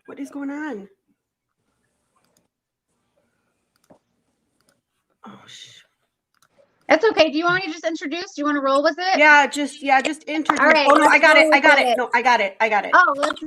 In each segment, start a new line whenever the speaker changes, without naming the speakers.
What is going on? Oh,
It's okay. Do you want me to just introduce? Do you want to roll with it?
Yeah, just introduce.
All right,
Oh no, I got it.
let's
I got
roll
it.
with
No, I got it. I got it.
Oh, let's.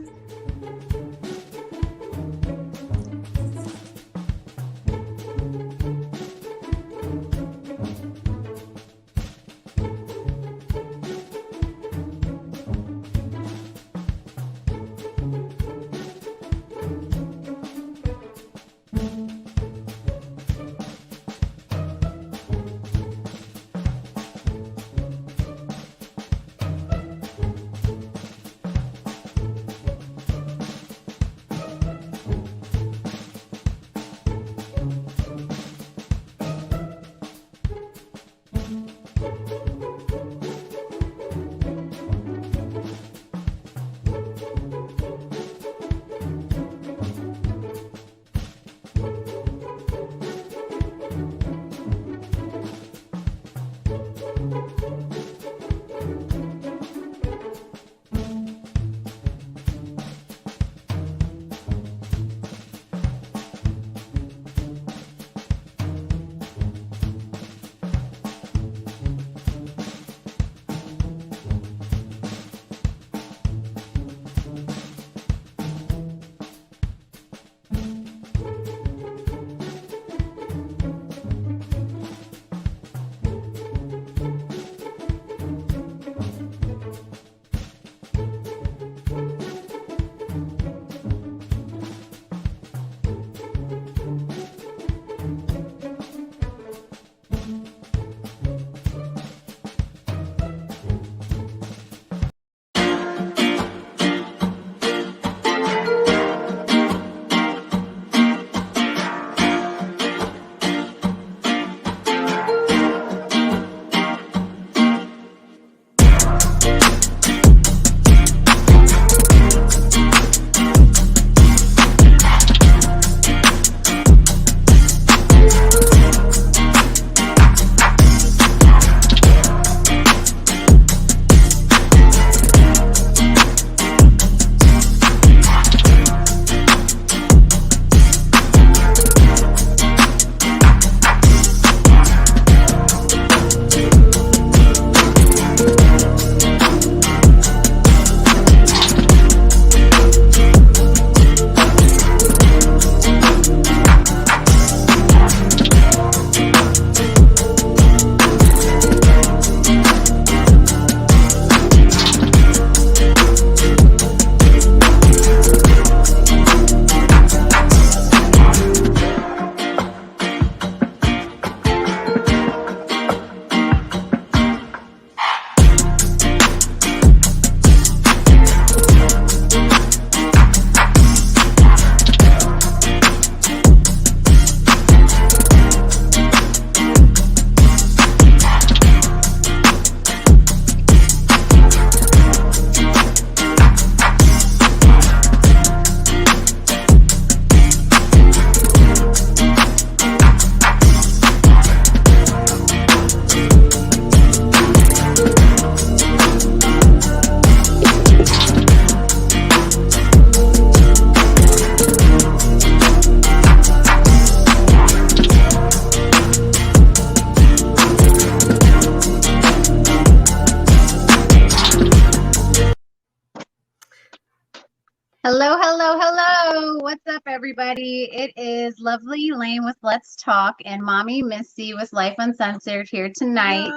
Hello, hello, hello. What's up, everybody? It is Lovely Elaine with Let's Talk and Mommy Missy with Life Uncensored here tonight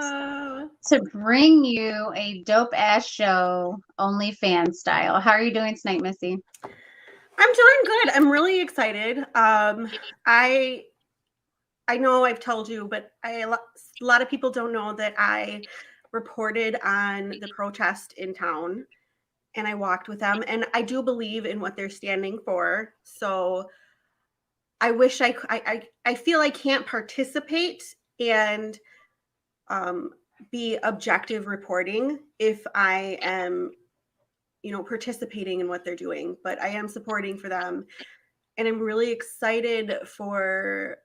to bring you a dope-ass show, OnlyFans style. How are you doing tonight, Missy?
I'm doing good. I'm really excited. I know I've told you, but a lot of people don't know that I reported on the protest in town. And I walked with them, and I do believe in what they're standing for. So I wish I feel I can't participate and be objective reporting if I am, participating in what they're doing. But I am supporting for them, and I'm really excited for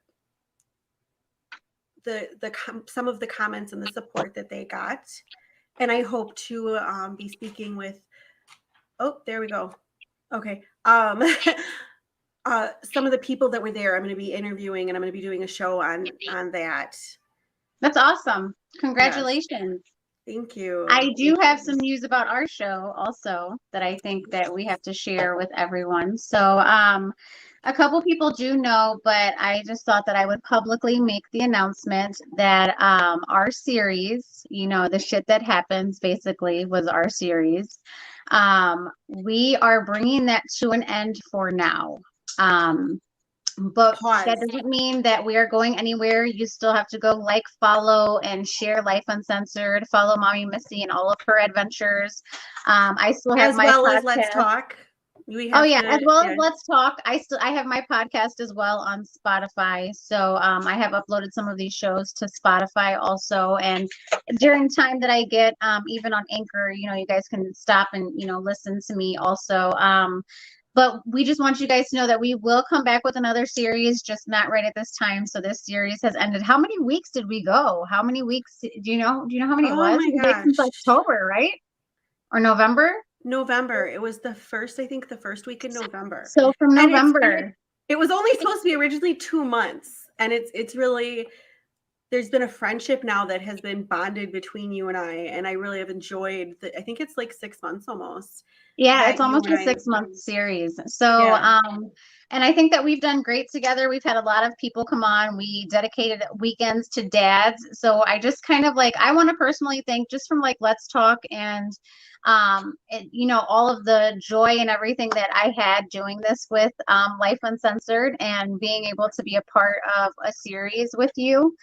some of the comments and the support that they got. And I hope to be speaking with. Oh, there we go. Okay. Some of the people that were there, I'm going to be interviewing, and I'm going to be doing a show on that.
That's awesome.
Yes.
Congratulations.
Thank you.
I do have some news about our show also that I think that we have to share with everyone. So, a couple people do know, but I just thought that I would publicly make the announcement that our series, the shit that happens basically was our series. We are bringing that to an end for now. But
Pause.
that doesn't mean that we are going anywhere. You still have to go like, follow, and share Life Uncensored. Follow Mommy Missy and all of her adventures. I still have
As
my
well
podcast.
as Let's Talk.
As well as Let's Talk. I have my podcast as well on Spotify. So I have uploaded some of these shows to Spotify also. And during time that I get, even on Anchor, you guys can stop and listen to me also. But we just want you guys to know that we will come back with another series, just not right at this time. So this series has ended. How many weeks did we go? How many weeks? Do you know how many it was?
Oh my gosh.
Since October, right? Or November?
November. It was the first week in November.
So from November.
It was only supposed to be originally 2 months. And it's really, there's been a friendship now that has been bonded between you and I really have enjoyed I think it's like 6 months almost.
Yeah, it's almost a 6-month series. So, yeah. And I think that we've done great together. We've had a lot of people come on. We dedicated weekends to dads. So I just kind of I want to personally thank just from Let's Talk and all of the joy and everything that I had doing this with Life Uncensored and being able to be a part of a series with you.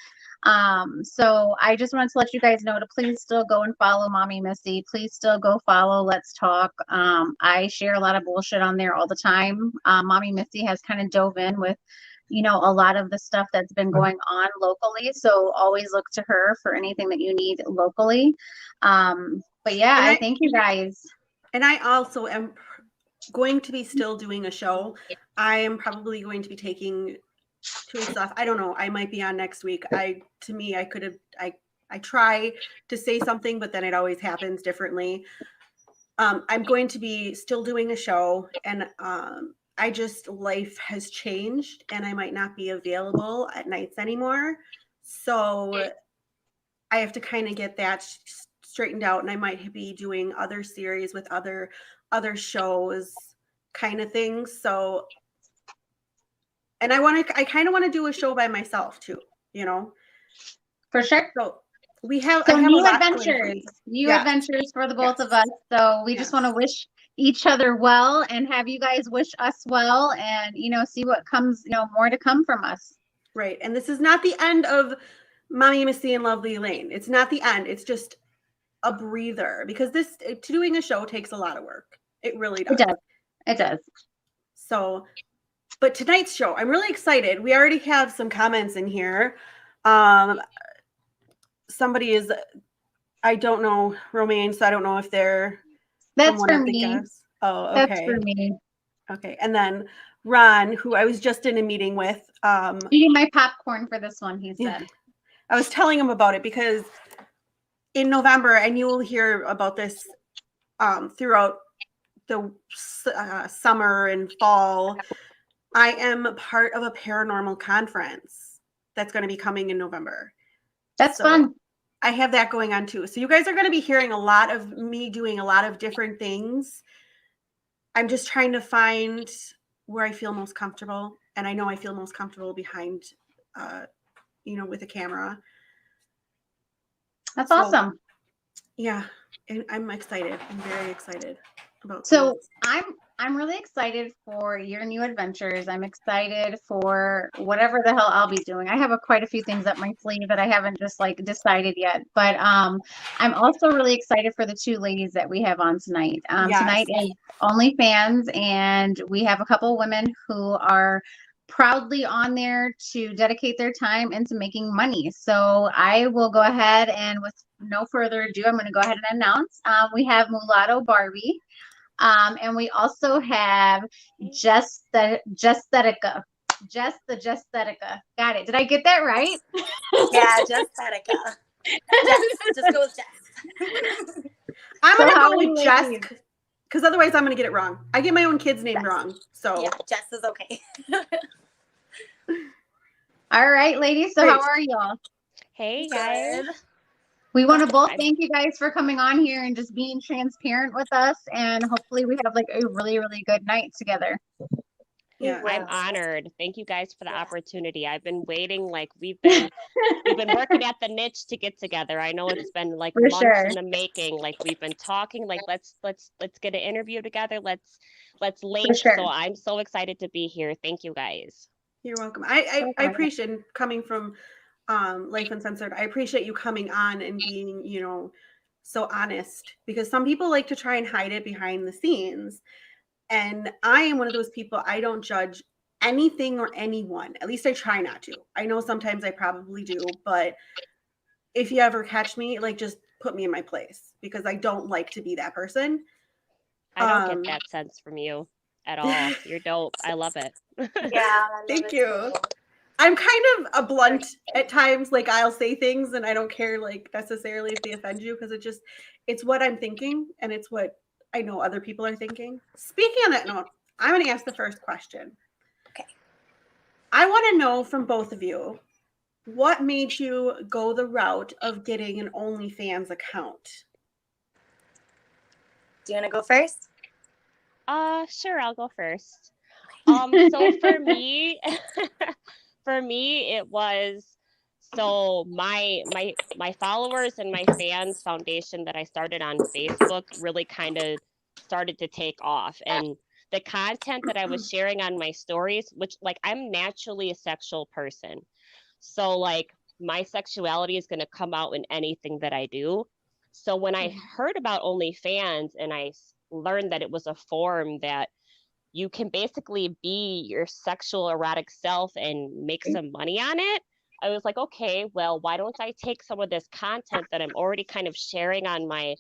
So I just wanted to let you guys know to please still go and follow Mommy Missy. Please still go follow Let's Talk. I share a lot of bullshit on there all the time. Mommy Missy has kind of dove in with, a lot of the stuff that's been going on locally. So always look to her for anything that you need locally. But yeah, I thank you guys.
And I also am going to be still doing a show. I am probably going to be taking 2 weeks off. I don't know. I might be on next week. I try to say something, but then it always happens differently. I'm going to be still doing a show, and life has changed, and I might not be available at nights anymore. So I have to kind of get that straightened out, and I might be doing other series with other shows kind of things. So, and I kind of want to do a show by myself too,
For sure.
So we have
new adventures for the both of us. So we just want to wish each other well and have you guys wish us well and, see what comes, more to come from us.
Right. And this is not the end of Mommy Missy and Lovely Lane. It's not the end. It's just a breather because doing a show takes a lot of work. It really does.
It does.
So, but tonight's show, I'm really excited. We already have some comments in here. Somebody is, I don't know, Romaine, so I don't know if they're.
That's for me.
Oh, okay.
That's for me.
Okay. And then Ron, who I was just in a meeting with.
Eating my popcorn for this one, he said.
I was telling him about it because in November, and you will hear about this throughout the summer and fall, I am part of a paranormal conference that's going to be coming in November.
That's fun.
I have that going on too. So you guys are going to be hearing a lot of me doing a lot of different things. I'm just trying to find where I feel most comfortable. And I know I feel most comfortable behind, with a camera.
That's awesome.
Yeah. And I'm excited. I'm very excited about
So I'm really excited for your new adventures. I'm excited for whatever the hell I'll be doing. I have quite a few things up my sleeve that I haven't just decided yet. But I'm also really excited for the 2 ladies that we have on tonight.
Yes.
Tonight is OnlyFans, and we have a couple women who are proudly on there to dedicate their time into making money. So I will go ahead and with no further ado, I'm going to go ahead and announce we have Mulatto Barbie. And we also have Jesthetica. Just the Jesthetica. Got it. Did I get that right?
Yeah, Jesthetica. Just go with Jess.
I'm going to go with Jess because otherwise I'm going to get it wrong. I get my own kid's name wrong. So
yeah, Jess is okay.
All right, ladies. So how are y'all?
Hey guys.
Good.
We want to both thank you guys for coming on here and just being transparent with us. And hopefully we have like a really, really good night together.
yeah,
I'm honored. Thank you guys for the opportunity. I've been waiting, like we've been working at the niche to get together. I know it's been like
For
months
sure.
in the making. Like we've been talking, like let's get an interview together. Let's link.
sure.
So I'm so excited to be here. Thank you guys.
You're welcome. I appreciate coming from Life Uncensored. I appreciate you coming on and being, you know, so honest, because some people like to try and hide it behind the scenes. And I am one of those people, I don't judge anything or anyone. At least I try not to. I know sometimes I probably do, but if you ever catch me, like just put me in my place, because I don't like to be that person.
I don't get that sense from you at all. You're dope. I love it.
Yeah.
Thank you. I'm kind of a blunt at times. Like I'll say things and I don't care like necessarily if they offend you, because it's what I'm thinking and it's what I know other people are thinking. Speaking on that note, I'm going to ask the first question.
Okay.
I want to know from both of you, what made you go the route of getting an OnlyFans account?
Do you want to go first?
Sure, I'll go first. So for me, it was, so my followers and my fans foundation that I started on Facebook really kind of started to take off, and the content that I was sharing on my stories, which like I'm naturally a sexual person, so like my sexuality is going to come out in anything that I do. So when I heard about OnlyFans and I learned that it was a forum that you can basically be your sexual erotic self and make some money on it, I was like, okay, well, why don't I take some of this content that I'm already kind of sharing on my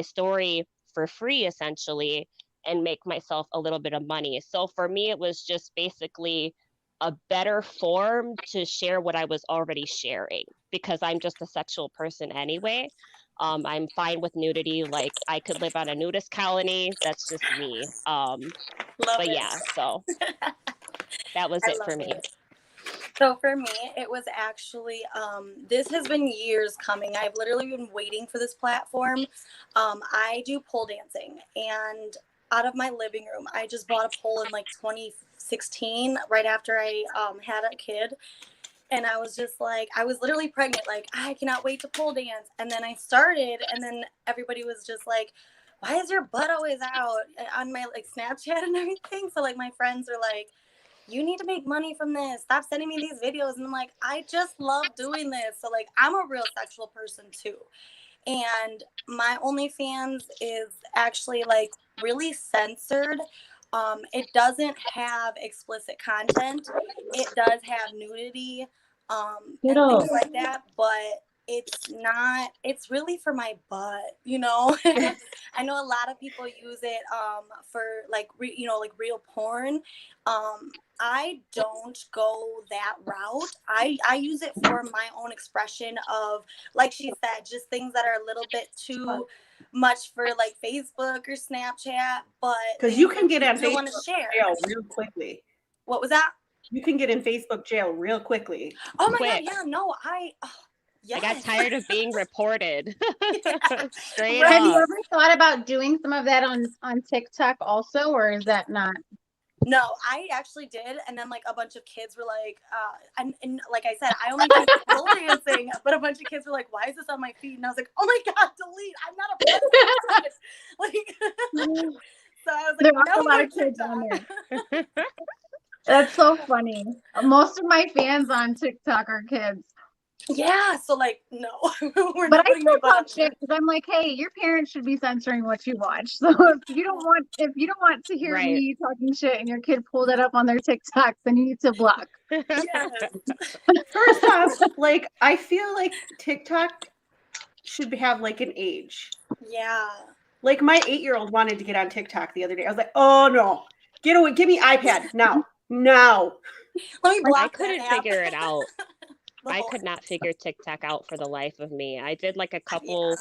story for free, essentially, and make myself a little bit of money. So for me, it was just basically a better form to share what I was already sharing, because I'm just a sexual person anyway. I'm fine with nudity. Like I could live on a nudist colony. That's just me. But yeah, so that was it for me.
So for me, it was actually, this has been years coming. I've literally been waiting for this platform. I do pole dancing, and out of my living room, I just bought a pole in like 2016, right after I had a kid. And I was just like, I was literally pregnant. Like, I cannot wait to pole dance. And then I started, and then everybody was just like, why is your butt always out on my like Snapchat and everything? So like my friends are like, you need to make money from this. Stop sending me these videos. And I'm like, I just love doing this. So like, I'm a real sexual person too. And my OnlyFans is actually like really censored. It doesn't have explicit content. It does have nudity and things like that, but it's really for my butt, you know. I know a lot of people use it for like like real porn. I don't go that route. I use it for my own expression of, like she said, just things that are a little bit too much for like Facebook or Snapchat, but
because you can get on
Facebook
jail real quickly.
What was that?
You can get in Facebook jail real quickly.
Oh my God, yeah, no, yes.
I got tired of being reported. Straight
Have
up.
you ever thought about doing some of that on TikTok also, or is that not?
No, I actually did, and then like a bunch of kids were like, and like I said, I only do pole dancing, but a bunch of kids were like, "Why is this on my feed?" And I was like, "Oh my God, delete! I'm not a person." Like, so I was like,
There are a lot of kids on there. That's so funny. Most of my fans on TikTok are kids.
Yeah, so like, no.
But I still talk shit because I'm like, hey, your parents should be censoring what you watch. So if you don't want to hear me talking shit and your kid pulled it up on their TikToks, then you need to block.
Yes.
First off, like I feel like TikTok should have like an age.
Yeah.
Like my 8-year-old wanted to get on TikTok the other day. I was like, oh no, get away, give me iPad now.
Let me block.
I couldn't figure it out. I could not figure TikTok out for the life of me. I did like a couple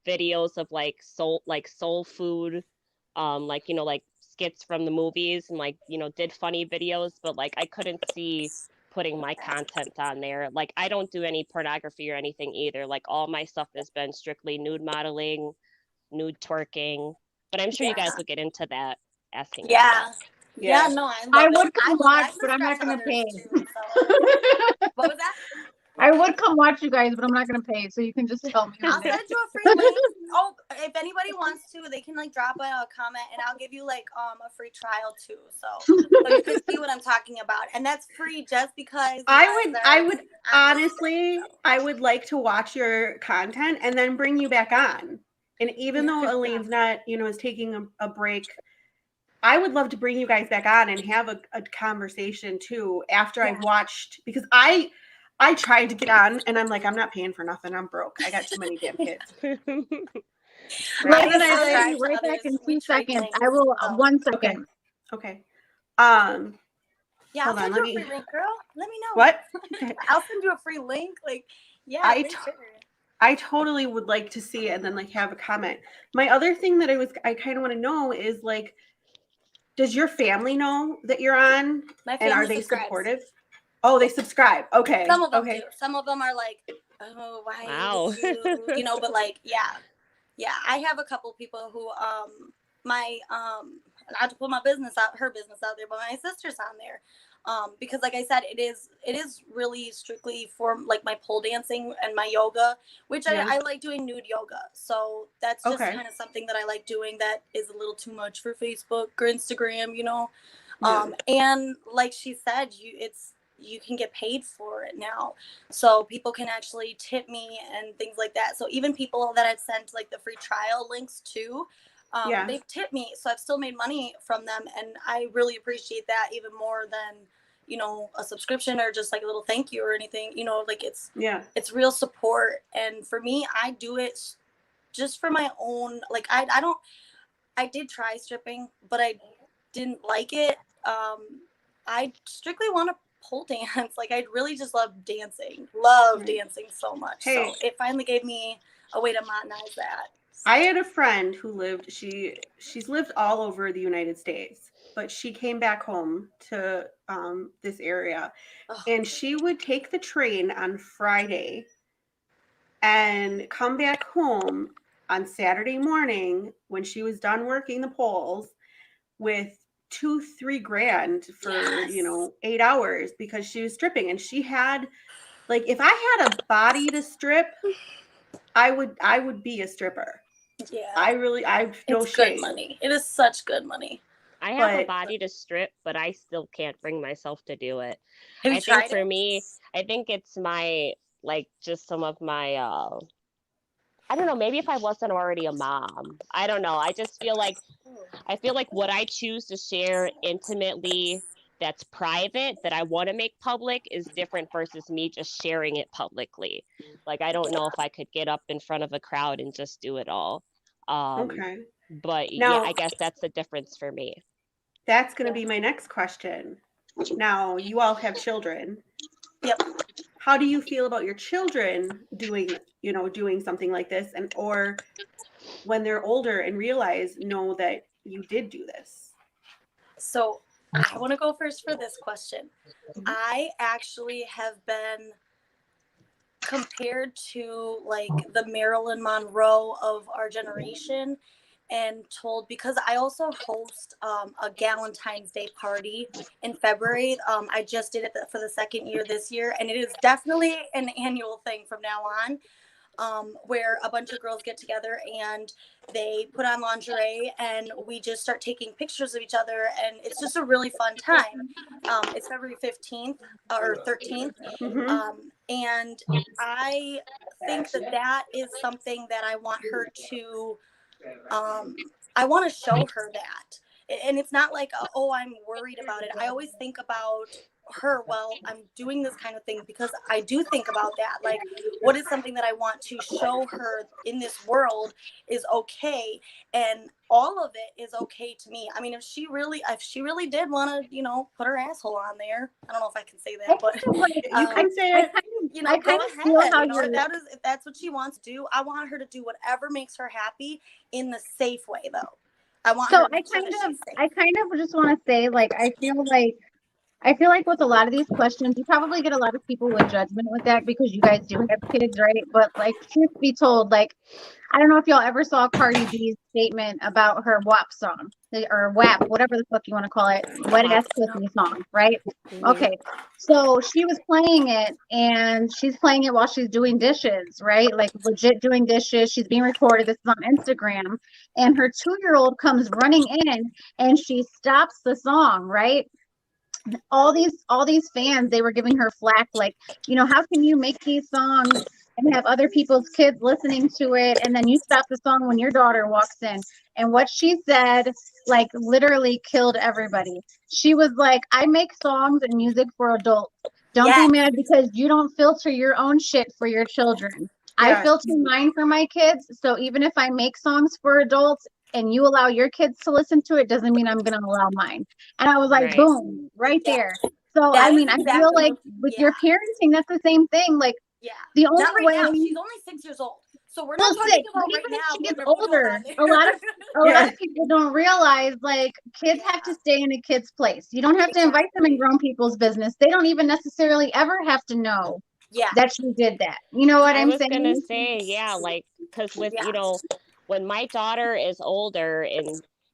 videos of like soul food like, you know, like skits from the movies and like, you know, did funny videos, but like I couldn't see putting my content on there. Like I don't do any pornography or anything either. Like all my stuff has been strictly nude modeling, nude twerking, but I'm sure you guys will get into that asking.
Yeah.
Yeah.
No,
I
love
would
it.
come
love
watch,
it.
but I'm not
subscribe
gonna
to
pay.
others, too, so. What was that?
I would come watch you guys, but I'm not gonna pay, so you can just tell me.
I'll send you a free link. Oh, if anybody wants to, they can like drop a comment and I'll give you like a free trial too. So you can see what I'm talking about. And that's free just because
I would honestly, I would like to watch your content and then bring you back on. And even though Elaine's not, you know, is taking a break, I would love to bring you guys back on and have a conversation too after I've watched, because I tried to get on and I'm like, I'm not paying for nothing. I'm broke. I got too many damn kids.
Right,
Right.
I'll
Subscribe
be
to
right back in
others. We
2
trade
seconds.
links.
I will.
Oh.
1 second.
Okay.
Yeah,
Hold
I'll
on,
send
let
you a
me-
free link, girl. Let me know.
What?
I'll send you a free link. Like, yeah,
I
for
t-
sure.
I totally would like to see it and then like have a comment. My other thing that I kind of want to know is like, does your family know that you're on?
My
And are
family
they
subscribes.
supportive? Oh, they subscribe. Okay.
Some of them
okay.
do. Some of them are like, oh, why
Wow.
did you know, but like, yeah. I have a couple people who, my, not to put my business out, her business out there, but my sister's on there. Because like I said, it is really strictly for like my pole dancing and my yoga, which
Yeah.
I like doing nude yoga. So that's just
Okay.
kind of something that I like doing that is a little too much for Facebook or Instagram, you know?
Yeah.
And like she said, you can get paid for it now. So people can actually tip me and things like that. So even people that I've sent like the free trial links to,
Yeah.
they've tipped me. So I've still made money from them. And I really appreciate that even more than, you know, a subscription or just like a little thank you or anything, you know, like it's real support. And for me, I do it just for my own, like, I did try stripping, but I didn't like it. I strictly want to pole dance. Like I really just love dancing, dancing so much.
Hey.
So it finally gave me a way to monetize that.
I had a friend who lived, she's lived all over the United States, but she came back home to this area, and she would take the train on Friday and come back home on Saturday morning when she was done working the poles with $2-3 grand for, you know, 8 hours because she was stripping. And she had, like, if I had a body to strip, I would be a stripper.
Yeah.
I've no
it's
shame.
good money. It is such good money.
I have a body to strip, but I still can't bring myself to do it.
Have you
I
tried
think for
it?
me, I think it's my, like, just some of my, I don't know, maybe if I wasn't already a mom, I don't know. I just feel like, what I choose to share intimately that's private that I want to make public is different versus me just sharing it publicly. Like, I don't know if I could get up in front of a crowd and just do it all.
Okay.
But
Now-
yeah, I guess that's the difference for me.
That's going to be my next question. Now, you all have children.
Yep.
How do you feel about your children doing something like this, or when they're older and know that you did do this?
So I want to go first for this question. I actually have been compared to like the Marilyn Monroe of our generation and told, because I also host a Galentine's Day party in February. I just did it for the second year this year, and it is definitely an annual thing from now on, where a bunch of girls get together and they put on lingerie and we just start taking pictures of each other, and it's just a really fun time. It's February 15th or 13th. And I think that is something that I want her to, I want to show her that. And it's not like, oh, I'm worried about it. I always think about her while I'm doing this kind of thing, because I do think about that. Like, what is something that I want to show her in this world is okay, and all of it is okay to me. I mean, if she really did want to, you know, put her asshole on there, I don't know if I can say that, but
You can say it.
you know,
I
go
kind of
ahead.
feel how
You know,
you're-
if that's what she wants to do, I want her to do whatever makes her happy in the safe way, though. I want
So
her to make sure that she's safe.
I kind of just want to say, like, I feel like with a lot of these questions, you probably get a lot of people with judgment with that because you guys do have kids, right? But like, truth be told, like, I don't know if y'all ever saw Cardi B's statement about her WAP song or WAP, whatever the fuck you want to call it, wet ass pussy song, right?
Mhm.
Okay, so she was playing it, and she's playing it while she's doing dishes, right? Like legit doing dishes. She's being recorded. This is on Instagram, and her 2-year-old comes running in, and she stops the song, right? All these fans, they were giving her flack, like, you know, how can you make these songs and have other people's kids listening to it, and then you stop the song when your daughter walks in? And what she said, like, literally killed everybody. She was like, I make songs and music for adults. Don't
Yes.
be mad because you don't filter your own shit for your children. I
Yeah.
filter mine for my kids, so even if I make songs for adults and you allow your kids to listen to it, doesn't mean I'm going to allow mine. And I was like,
Right.
boom, right
Yeah.
there. So,
That
I
is
mean, I feel
exactly
like
what-
with
yeah.
your parenting, that's the same thing. Like,
Yeah.
the only
Not right
way.
now. She's only 6 years old. So we're
Well,
not talking
6,
about
but
right
even if
now.
she
putting
gets
her foot
older,
on
a lot of
Yeah.
people don't realize, like, kids have to stay in a kid's place. You don't have to invite them in
Exactly.
grown people's business. They don't even necessarily ever have to know
Yeah.
that you did that. You know what
I
I'm
was
saying?
gonna say, yeah, like, because with,
Yeah.
you know, when my daughter is older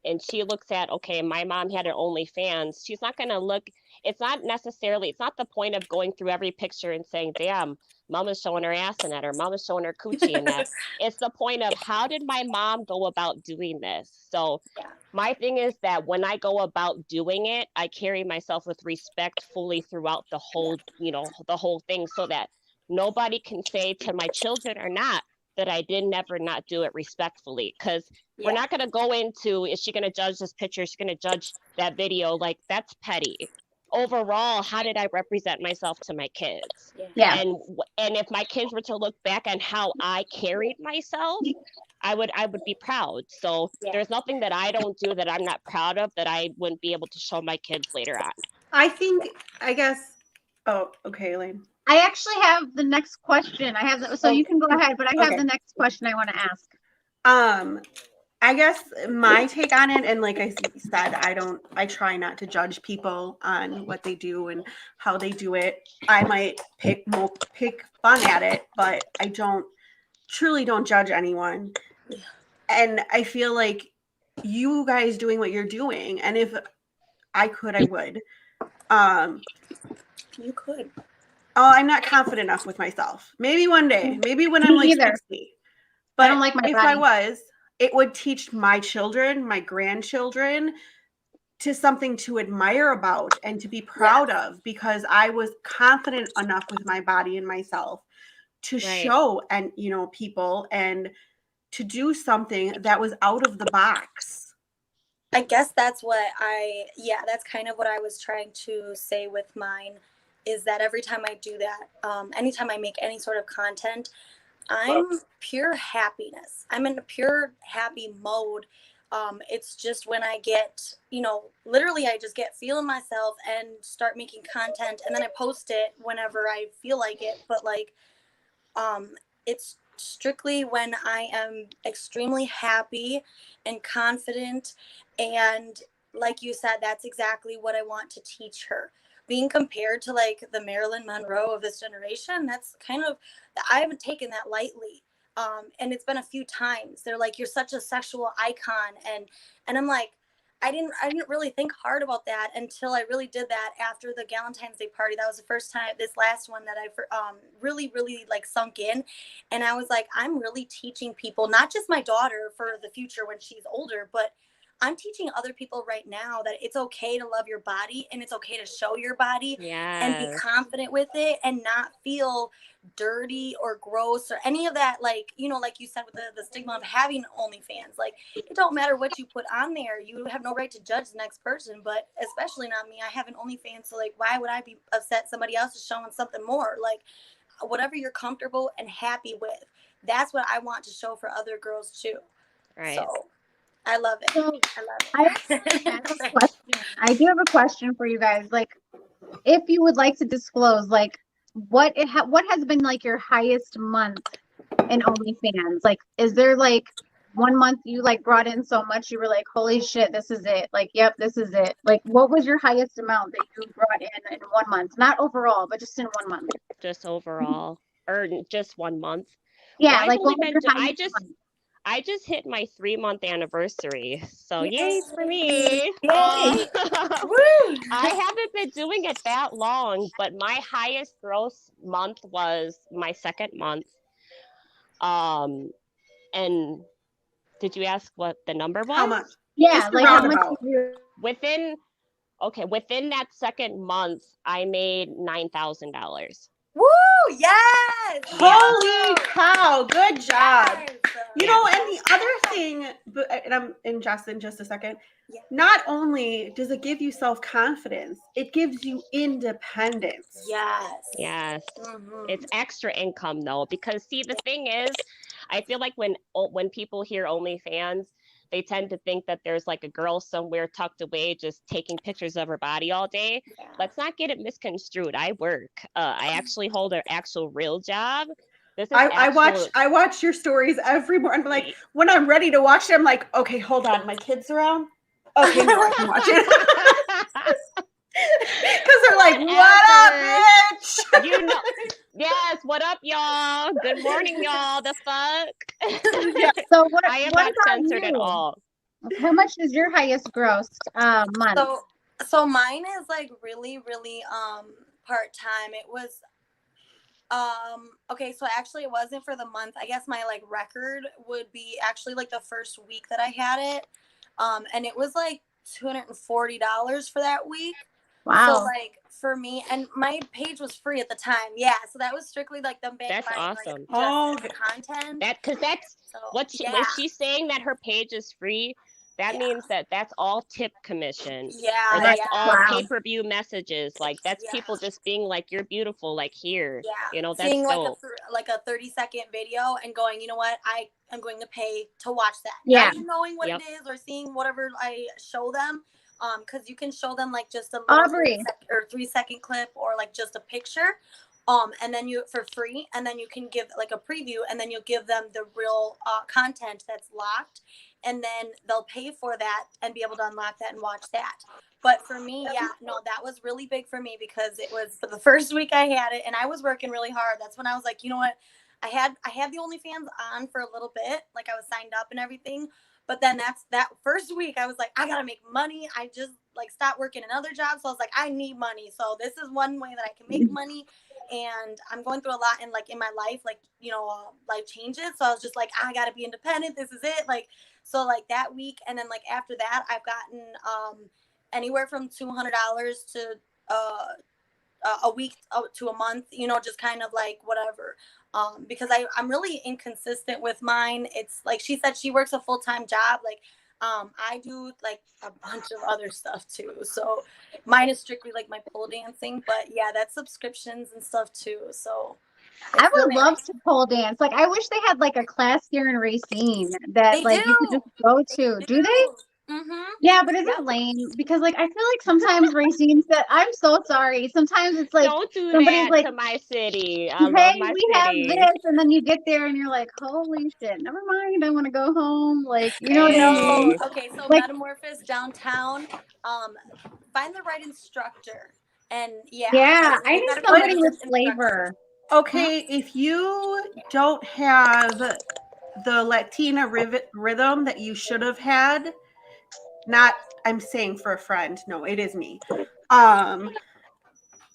and she looks at, okay, my mom had an OnlyFans, she's not gonna look, it's not the point of going through every picture and saying, damn, mama's showing her ass in that, or mama's showing her coochie in that. It's the point of, how did my mom go about doing this? So
Yeah.
my thing is that when I go about doing it, I carry myself with respect fully throughout the whole, you know, the whole thing, so that nobody can say to my children or not that I did never not do it respectfully. Because we're
Yeah.
not going to go into, is she going to judge this picture? Is she going to judge that video? Like, that's petty. Overall, how did I represent myself to my kids?
Yeah.
And if my kids were to look back on how I carried myself, I would be proud. So
Yeah.
there's nothing that I don't do that I'm not proud of that I wouldn't be able to show my kids later on.
I guess. Oh, okay, Elaine.
I actually have the next question. I have, so you can go ahead, but I have the next question I want to ask.
I guess my take on it, and like I said, I try not to judge people on what they do and how they do it. I might pick fun at it, but I truly don't judge anyone. And I feel like you guys doing what you're doing, and if I could, I would.
You could.
Oh, I'm not confident enough with myself. Maybe one day, maybe when I'm
Me
like
either.
60. But
I don't like my
if
body.
I was, it would teach my children, my grandchildren, to something to admire about and to be proud of, because I was confident enough with my body and myself to show and, you know, people, and to do something that was out of the box.
I guess that's what that's kind of what I was trying to say with mine, is that every time I do that, anytime I make any sort of content, I'm pure happiness. I'm in a pure happy mode. It's just when I get, you know, literally I just get feeling myself and start making content, and then I post it whenever I feel like it. But like, it's strictly when I am extremely happy and confident. And like you said, that's exactly what I want to teach her. Being compared to like the Marilyn Monroe of this generation, that's kind of, I haven't taken that lightly. And it's been a few times. They're like, you're such a sexual icon. And I'm like, I didn't really think hard about that until I really did that after the Valentine's Day party. That was the first time, this last one, that I really like sunk in. And I was like, I'm really teaching people, not just my daughter for the future when she's older, but I'm teaching other people right now that it's okay to love your body, and it's okay to show your body and be confident with it, and not feel dirty or gross or any of that. Like, you know, like you said, with the stigma of having OnlyFans, like, it don't matter what you put on there. You have no right to judge the next person, but especially not me. I have an OnlyFans, so like, why would I be upset somebody else is showing something more? Like, whatever you're comfortable and happy with, that's what I want to show for other girls too.
Right.
So I love it.
So,
I love it.
I do have a question for you guys. Like, if you would like to disclose, like, what has been like your highest month in OnlyFans? Like, is there like one month you like brought in so much, you were like, holy shit, this is it. Like, yep, this is it. Like, what was your highest amount that you brought in 1 month? Not overall, but just in 1 month.
Just overall, or just 1 month.
Yeah,
I've
like
only
what was
been
your
do-
highest month?
I just hit my 3-month anniversary, so yay
Yay.
for me.
Yay.
I haven't been doing it that long, but my highest gross month was my second month. And did you ask what the number was?
How much?
Yeah,
Just
like how much
roundabout.
did you
Within that second month, I made $9,000.
Woo! Yes!
Holy cow! Good job.
Yes.
You know, and the other thing, and I'm in just a second.
Yeah.
Not only does it give you self-confidence, it gives you independence.
Yes.
Yes.
Mhm.
It's extra income though, because see, the thing is, I feel like when people hear OnlyFans, they tend to think that there's like a girl somewhere tucked away just taking pictures of her body all day.
Yeah.
Let's not get it misconstrued. I work. I actually hold an actual real job. This is
I watch your stories every morning. Like when I'm ready to watch it, I'm like, okay, hold on, my kids around. Okay, now I can watch it. Because they're like, what up, bitch?
You know, yes, what up, y'all? Good morning, y'all. The fuck?
So what
I am
what
not
about
censored at
you?
all.
How much is your highest gross month?
So mine is like really part-time. It was okay, so actually it wasn't for the month. I guess my like record would be actually like the first week that I had it. And it was like $240 for that week.
Wow.
So like for me, and my page was free at the time. Yeah, so that was strictly like them
That's
buying
awesome.
like just content.
That's
So,
what she
yeah.
when she's saying that her page is free. That means that's all tip commission.
Yeah,
Or that's all
Wow.
pay-per-view messages. Like that's people just being like, "You're beautiful." Like here,
Yeah,
you know, that's
seeing
dope.
like a 30-second video and going, you know what, I am going to pay to watch that.
Yeah.
Not even knowing what
Yep.
it is or seeing whatever I show them. Because you can show them like just a
Aubrey.
3-second clip or like just a picture. And then you for free, and then you can give like a preview, and then you'll give them the real content that's locked, and then they'll pay for that and be able to unlock that and watch that. But for me, that was really big for me because it was for the first week I had it, and I was working really hard. That's when I was like, you know what, I had the OnlyFans on for a little bit, like I was signed up and everything. But then that first week I was like, I gotta make money. I just like stopped working another job, so I was like, I need money. So this is one way that I can make money. And I'm going through a lot in my life, like, you know, life changes. So I was just like, I gotta be independent. This is it. Like, so like that week, and then like after that, I've gotten anywhere from $200 to a week to a month. You know, just kind of like whatever. Because I'm really inconsistent with mine. It's like she said, she works a full-time job. Like, I do like a bunch of other stuff too. So mine is strictly like my pole dancing, but yeah, that's subscriptions and stuff too. So
I would love to pole dance. Like I wish they had like a class here in Racine that
They
like you could just go to. Do they?
Mm-hmm.
Yeah, but is it lame? Because like I feel like sometimes Racine said, I'm so sorry. Sometimes it's like
Don't do
somebody's
that
like,
to my city. I
hey,
love my
we
city.
have this, and then you get there and you're like, holy shit, never mind. I want to go home. Like, you know what I mean?
Okay, so
Like-
Metamorphosis downtown. Find the right instructor. And yeah,
I need somebody with flavor.
Okay, if you don't have the Latina rhythm that you should have had, not I'm saying for a friend, no, it is me. I'm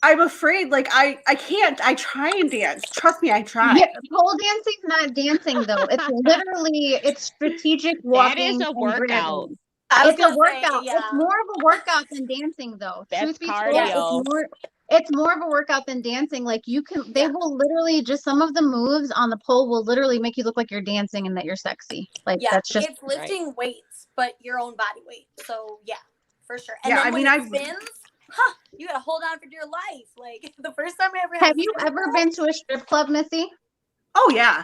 afraid, like I can't. I try and dance. Trust me, I try.
Yeah, pole dancing's not dancing though. It's literally strategic walking.
That is a workout.
It's a workout. It's more of a workout than dancing though.
That's
Truth be told,
cardio.
it's more of a workout than dancing. Like they will literally just some of the moves on the pole will literally make you look like you're dancing and that you're sexy. Like that's just
it's lifting weights, but your own body weight. So yeah, for sure. And
Yeah,
then
I mean,
when it spins, you gotta hold on for dear life. Like the first time I ever
have you ever been to a strip club, Missy?
Oh yeah.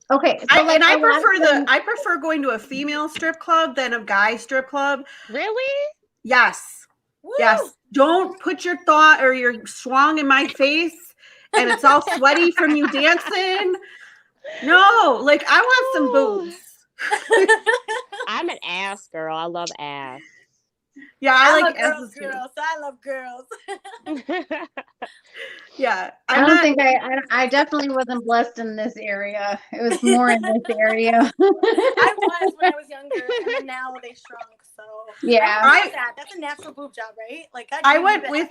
Okay, so
I prefer going to a female strip club than a guy strip club.
Really?
Yes.
Woo!
Yes. Don't put your thought or your swung in my face and it's all sweaty from you dancing. No, like I want some boobs.
I'm an ass girl. I love ass.
Yeah, I
I'm
like
a girl's
asses too.
girl, so I love girls.
Yeah,
I don't think I definitely wasn't blessed in this area. It was more in this area.
I was when I was younger, and then now they shrunk. So
Yeah.
I don't know that. That's a natural boob job, right? Like
I went with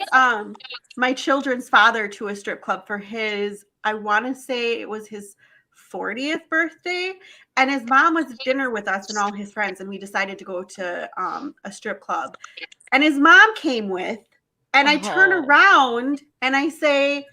my children's father to a strip club for his, I want to say it was his 40th birthday, and his mom was at dinner with us and all his friends, and we decided to go to a strip club, and his mom came with, and I turn around and I say,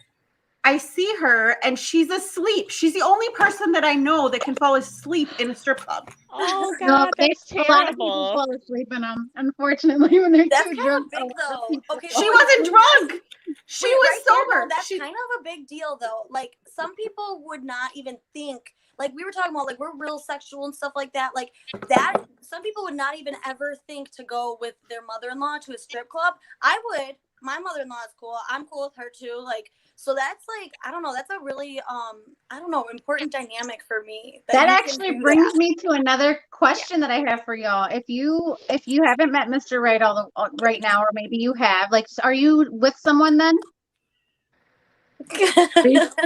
I see her and she's asleep. She's the only person that I know that can fall asleep in a strip club.
Oh
No,
God, that's
a lot of people
terrible.
fall asleep in them, unfortunately, when they're
That's
too
kind
drunk.
of big, though. Okay,
She wasn't drunk. She was
right there,
sober.
though, that's kind of a big deal, though. Like, some people would not even think, like we were talking about, like we're real sexual and stuff like that. Like that, some people would not even ever think to go with their mother-in-law to a strip club. I would. My mother-in-law is cool. I'm cool with her too. Like, so that's like, I don't know. That's a really, I don't know, important dynamic for me.
That actually brings me to another question that I have for y'all. If you haven't met Mr. Right right now, or maybe you have, like, are you with someone then?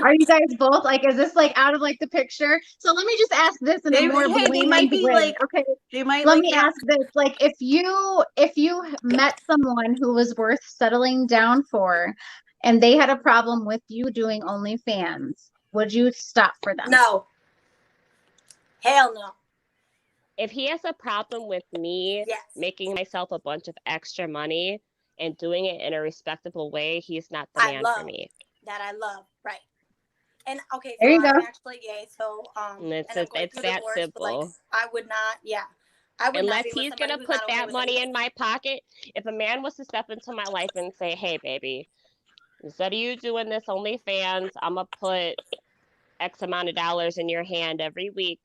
Are you guys both like? Is this like out of like the picture? So let me just ask this in a more
they might be
way.
like,
Okay,
they might.
Let
like
me
that.
ask this: like, if you met someone who was worth settling down for, and they had a problem with you doing OnlyFans, would you stop for them?
No. Hell no.
If he has a problem with me making myself a bunch of extra money and doing it in a respectable way, he's not the man for me.
That I love, right? And okay, so
there you
I'm
go.
actually gay, so
it's that simple.
Like, I would not, I would
unless
not
he's gonna put that money in my pocket. If a man was to step into my life and say, "Hey, baby, instead of you doing this OnlyFans, I'm gonna put X amount of dollars in your hand every week,"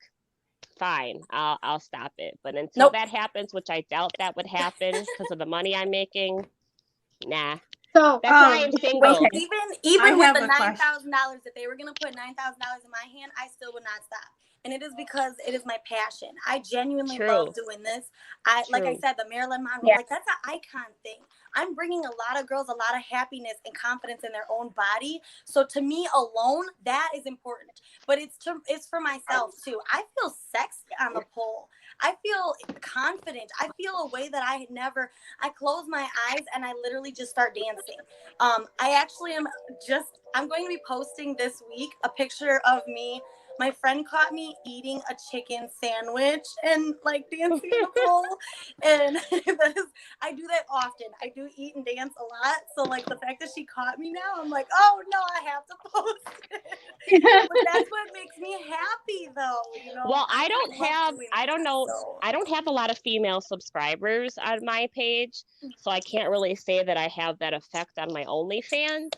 fine, I'll stop it. But until that happens, which I doubt that would happen because of the money I'm making, nah.
So
that's why I'm single.
Wait, even with the $9,000, if they were gonna put $9,000 in my hand, I still would not stop. And it is because it is my passion. I genuinely love doing this. Like I said, the Marilyn Monroe, like that's an icon thing. I'm bringing a lot of girls a lot of happiness and confidence in their own body. So to me alone, that is important. But it's for myself too. I feel sexy on the pole. I feel confident. I feel a way that I close my eyes and I literally just start dancing. I actually I'm going to be posting this week a picture of me. My friend caught me eating a chicken sandwich and like dancing in the pole. And I do that often. I do eat and dance a lot. So like the fact that she caught me now, I'm like, oh no, I have to post it. But that's what makes me happy though, you know.
Well, I don't have a lot of female subscribers on my page, so I can't really say that I have that effect on my OnlyFans.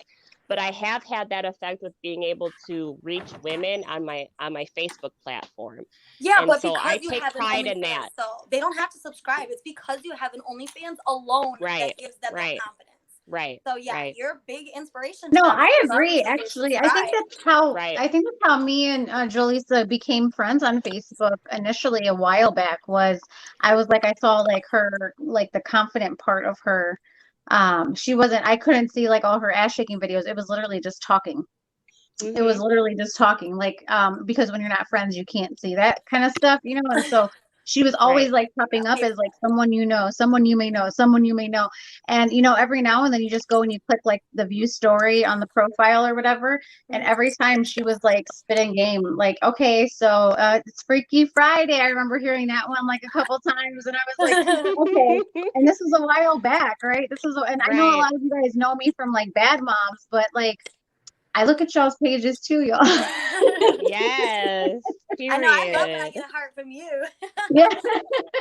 But I have had that effect with being able to reach women on my Facebook platform.
Yeah,
and
but
so
because
I
you
take
have
pride
an
in that.
So they don't have to subscribe. It's because you have an OnlyFans alone that gives them that confidence.
Right.
So you're a big inspiration.
No, I agree. Actually, I think that's how me and Jolisa became friends on Facebook initially a while back. Was I saw like her, like the confident part of her. I couldn't see like all her ass shaking videos. It was literally just talking. Mm-hmm. It was literally just talking, like because when you're not friends, you can't see that kind of stuff, you know. And so she was always like popping up as like someone you know, someone you may know, someone you may know. And you know, every now and then you just go and you click like the view story on the profile or whatever. And every time she was like spitting game, like, okay, so it's Freaky Friday. I remember hearing that one like a couple times, and I was like, okay. And this was a while back, right? I know a lot of you guys know me from like Bad Moms, but like I look at y'all's pages too, y'all.
Yes. Period.
I know. I love when I get a heart from you.
Yeah.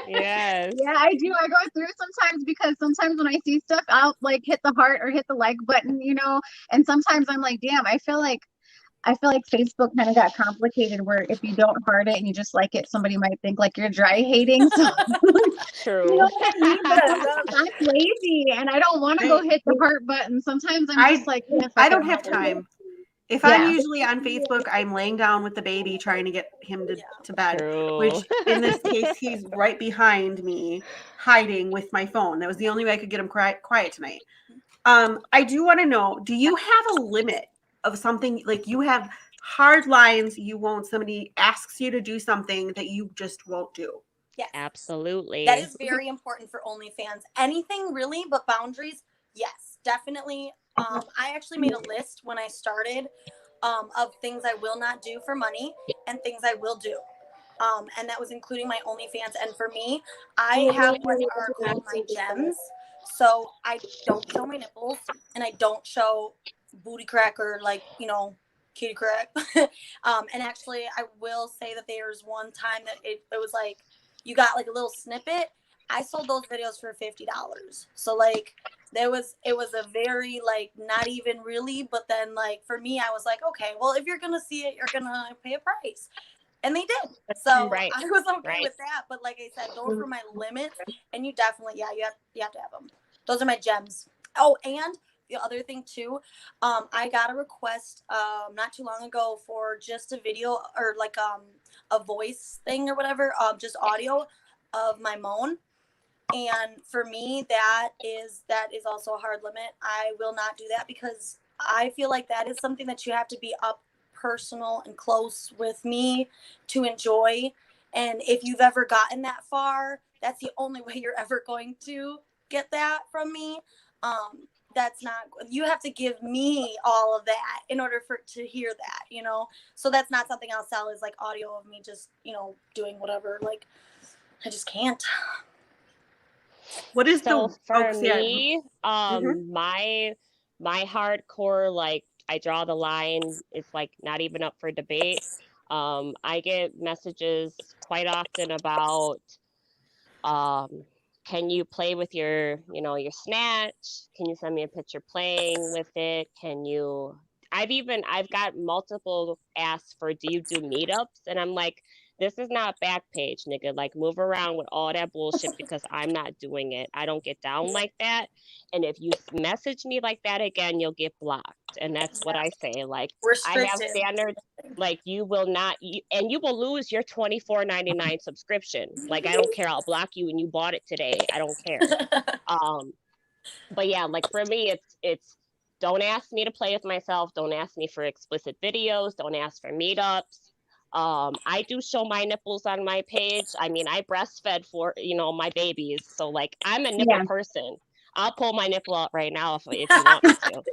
Yes.
Yeah, I do. I go through sometimes because sometimes when I see stuff, I'll like hit the heart or hit the like button, you know. And sometimes I'm like, damn, I feel like Facebook kind of got complicated where if you don't heart it and you just like it, somebody might think like you're dry hating. So
true.
You know what I mean? But I'm lazy and I don't want to go hit the heart button. Sometimes I'm just like,
I don't have time. If I'm usually on Facebook, I'm laying down with the baby trying to get him to bed,
True.
which in this case, he's right behind me hiding with my phone. That was the only way I could get him quiet tonight. I do want to know, do you have a limit of something, like you have hard lines you won't, somebody asks you to do something that you just won't do?
Yes.
Absolutely.
That is very important for OnlyFans. Anything really but boundaries, yes, definitely. I actually made a list when I started of things I will not do for money and things I will do. And that was including my OnlyFans. And for me, I have what are called my gems. So I don't show my nipples and I don't show booty crack or like, kitty crack. And actually, I will say that there's one time that it was like, you got like a little snippet. I sold those videos for $50. So like it was a very like not even really, but then like for me, I was like, okay, well, if you're gonna see it, you're gonna pay a price. And they did. So
Right.
I was okay with that. But like I said, those were my limits. And you definitely, you have to have them. Those are my gems. Oh, and the other thing too, I got a request not too long ago for just a video or like a voice thing or whatever, just audio of my moan. And for me, that is also a hard limit. I will not do that because I feel like that is something that you have to be up personal and close with me to enjoy. And if you've ever gotten that far, that's the only way you're ever going to get that from me. That's not, you have to give me all of that in order to hear that, so that's not something I'll sell is like audio of me just, doing whatever. Like I just can't.
What is
So
the
for me, my hardcore, like I draw the line, is like not even up for debate. I get messages quite often about can you play with your snatch? Can you send me a picture playing with it? I've got multiple asks for, do you do meetups? And I'm like, this is not Backpage, nigga. Like, move around with all that bullshit because I'm not doing it. I don't get down like that. And if you message me like that again, you'll get blocked. And that's what I say. Like, I have standards. Like, you will not, and you will lose your $24.99 subscription. Like, I don't care. I'll block you and you bought it today. I don't care. But yeah, like for me, it's don't ask me to play with myself. Don't ask me for explicit videos. Don't ask for meetups. I do show my nipples on my page. I mean, I breastfed for, my babies. So like, I'm a nipple person. I'll pull my nipple out right now if you want me to.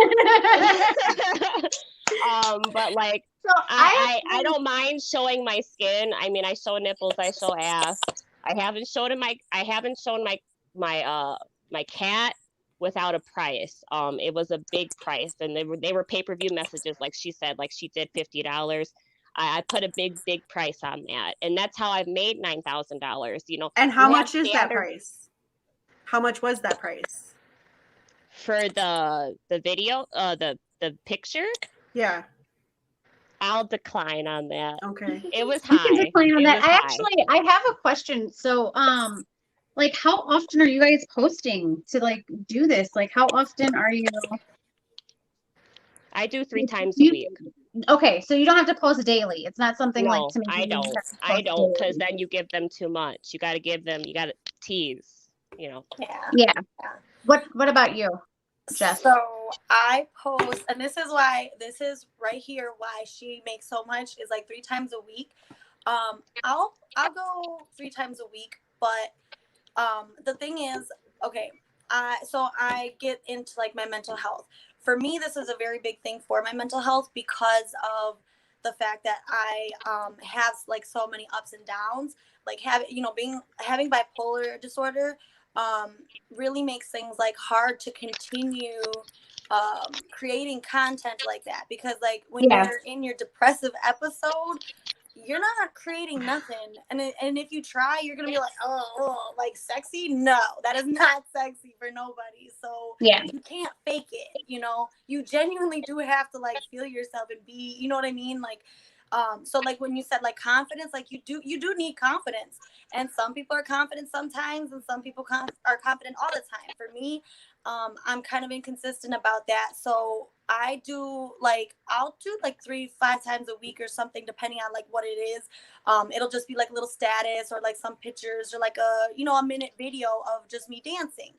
But like, so I don't mind showing my skin. I mean, I show nipples, I show ass. I haven't shown my cat without a price. It was a big price, and they were pay-per-view messages, like she said, like she did $50. I put a big price on that, and that's how I've made $9,000.
And how much is that price? How much was that price
for the video? The picture?
Yeah.
I'll decline on that.
Okay.
It was high.
You can decline on that. I have a question. So, like, how often are you guys posting to like do this? Like, how often are you?
I do 3 times a week.
Okay, so you don't have to post daily. It's not something
No,
like to make
I don't, because then you give them too much. You got to tease,
Yeah. What about you, Jess?
So I post, and this is right here why she makes so much, is like 3 times a week. I'll go 3 times a week, but the thing is, okay, so I get into like my mental health. For me, this is a very big thing for my mental health because of the fact that I have like so many ups and downs. Like having bipolar disorder really makes things like hard to continue creating content like that, because like when you're in your depressive episode, you're not creating nothing, and if you try, you're gonna be like, oh, like sexy. No, that is not sexy for nobody. So you can't fake it. You genuinely do have to like feel yourself and be, you know what I mean? Like, so like when you said like confidence, like you do need confidence, and some people are confident sometimes, and some people are confident all the time. For me, I'm kind of inconsistent about that. So I do like, I'll do like 3-5 times a week or something, depending on like what it is. It'll just be like a little status or like some pictures or like a minute video of just me dancing,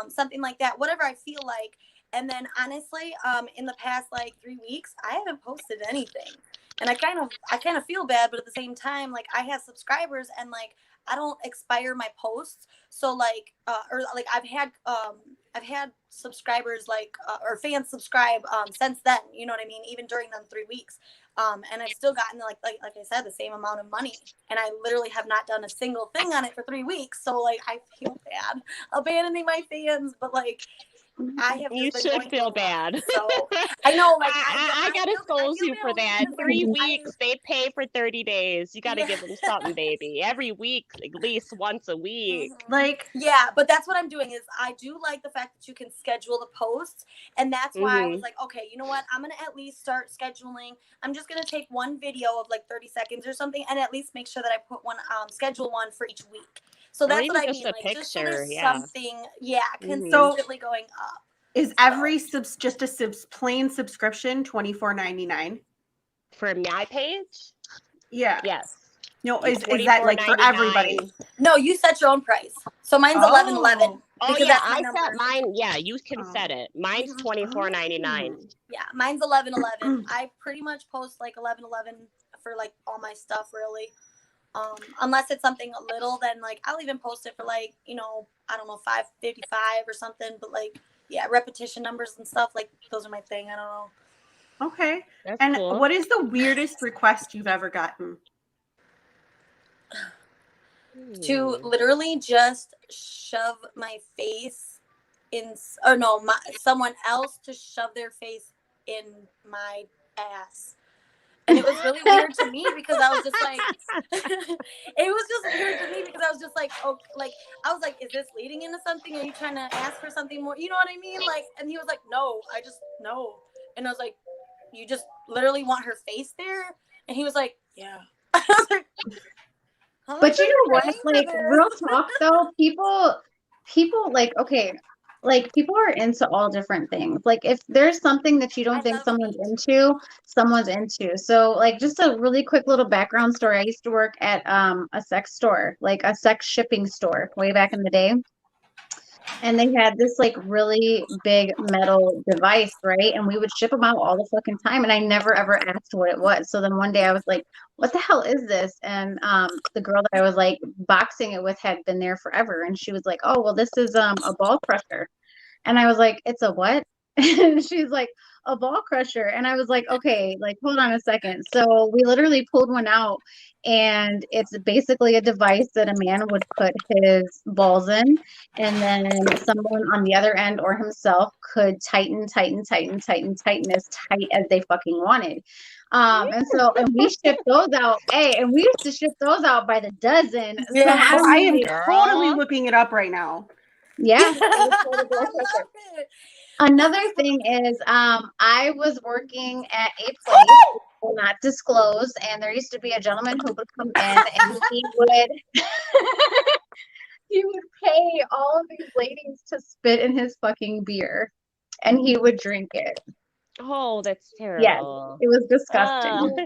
something like that, whatever I feel like. And then honestly, in the past like 3 weeks, I haven't posted anything, and I kind of feel bad, but at the same time, like I have subscribers and like I don't expire my posts. So like, or like I've had subscribers like or fans subscribe since then. You know what I mean? Even during them 3 weeks, and I've still gotten like I said, the same amount of money, and I literally have not done a single thing on it for 3 weeks. So like I feel bad abandoning my fans, but like I have.
You
just been
should
going
feel
through a lot.
bad.
So I know, like
I gotta scold you for that. 3
I-
weeks, they pay for 30 days. You gotta
Yeah.
give them something, baby. Every week, at least once a week.
Mhm.
Like,
Yeah, but that's what I'm doing is I do like the fact that you can schedule the posts, and that's why I was like, okay, you know what? I'm gonna at least start scheduling. I'm just gonna take one video of like 30 seconds or something, and at least make sure that I put one schedule one for each week. So
Or
that's
even
what I
just
mean.
a
Like just so there's
picture, yeah.
something,
Mhm.
consistently going up.
is every just a plain subscription $24.99?
For my page,
Yeah.
yes.
No, is that like for everybody?
$24.99.
No, you set your own price. So mine's
Oh.
11.11.
Oh
Because
yeah,
that's my
I
number.
set mine. Yeah, you can
Oh.
set it. Mine's
Mhm.
$24.99.
Yeah, mine's 11.11. I pretty much post like 11.11 for like all my stuff, really. Unless it's something a little, then like I'll even post it for like, I don't know, 5.55 or something. But like, yeah, repetition numbers and stuff, like those are my thing. I don't know.
Okay.
That's
And
cool.
what is the weirdest request you've ever gotten?
To
Hmm.
literally just shove my face in, or no, someone else to shove their face in my ass. And it was really weird to me because I was just like, it was just weird to me because I was just like, oh, like, I was like, is this leading into something? Are you trying to ask for something more? You know what I mean? Like, and he was like, no, I just, no. And I was like, you just literally want her face there? And he was like, yeah. I was like, how
But
much
you
are
know what?
paying for
Like
this?
real talk though, people like okay, like people are into all different things. Like if there's something that you don't
I
think
love
someone's
meat.
into, someone's into. So like just a really quick little background story. I used to work at a sex store, like a sex shipping store way back in the day. And they had this like really big metal device, right? And we would ship them out all the fucking time. And I never ever asked what it was. So then one day I was like, what the hell is this? And the girl that I was like boxing it with had been there forever. And she was like, oh, well, this is a ball crusher. And I was like, it's a what? And she's like, a ball crusher. And I was like, okay, like, hold on a second. So we literally pulled one out, and it's basically a device that a man would put his balls in, and then someone on the other end or himself could tighten as tight as they fucking wanted. And we shipped those out. Hey, and we used to ship those out by the dozen.
Yeah.
So
Oh, I am
Girl.
totally looking it up right now.
yeah.
I love it.
Another thing is, I was working at a place I will not disclose, and there used to be a gentleman who would come in, and he would pay all of these ladies to spit in his fucking beer, and he would drink it.
Oh, that's
Yes,
terrible.
it was disgusting.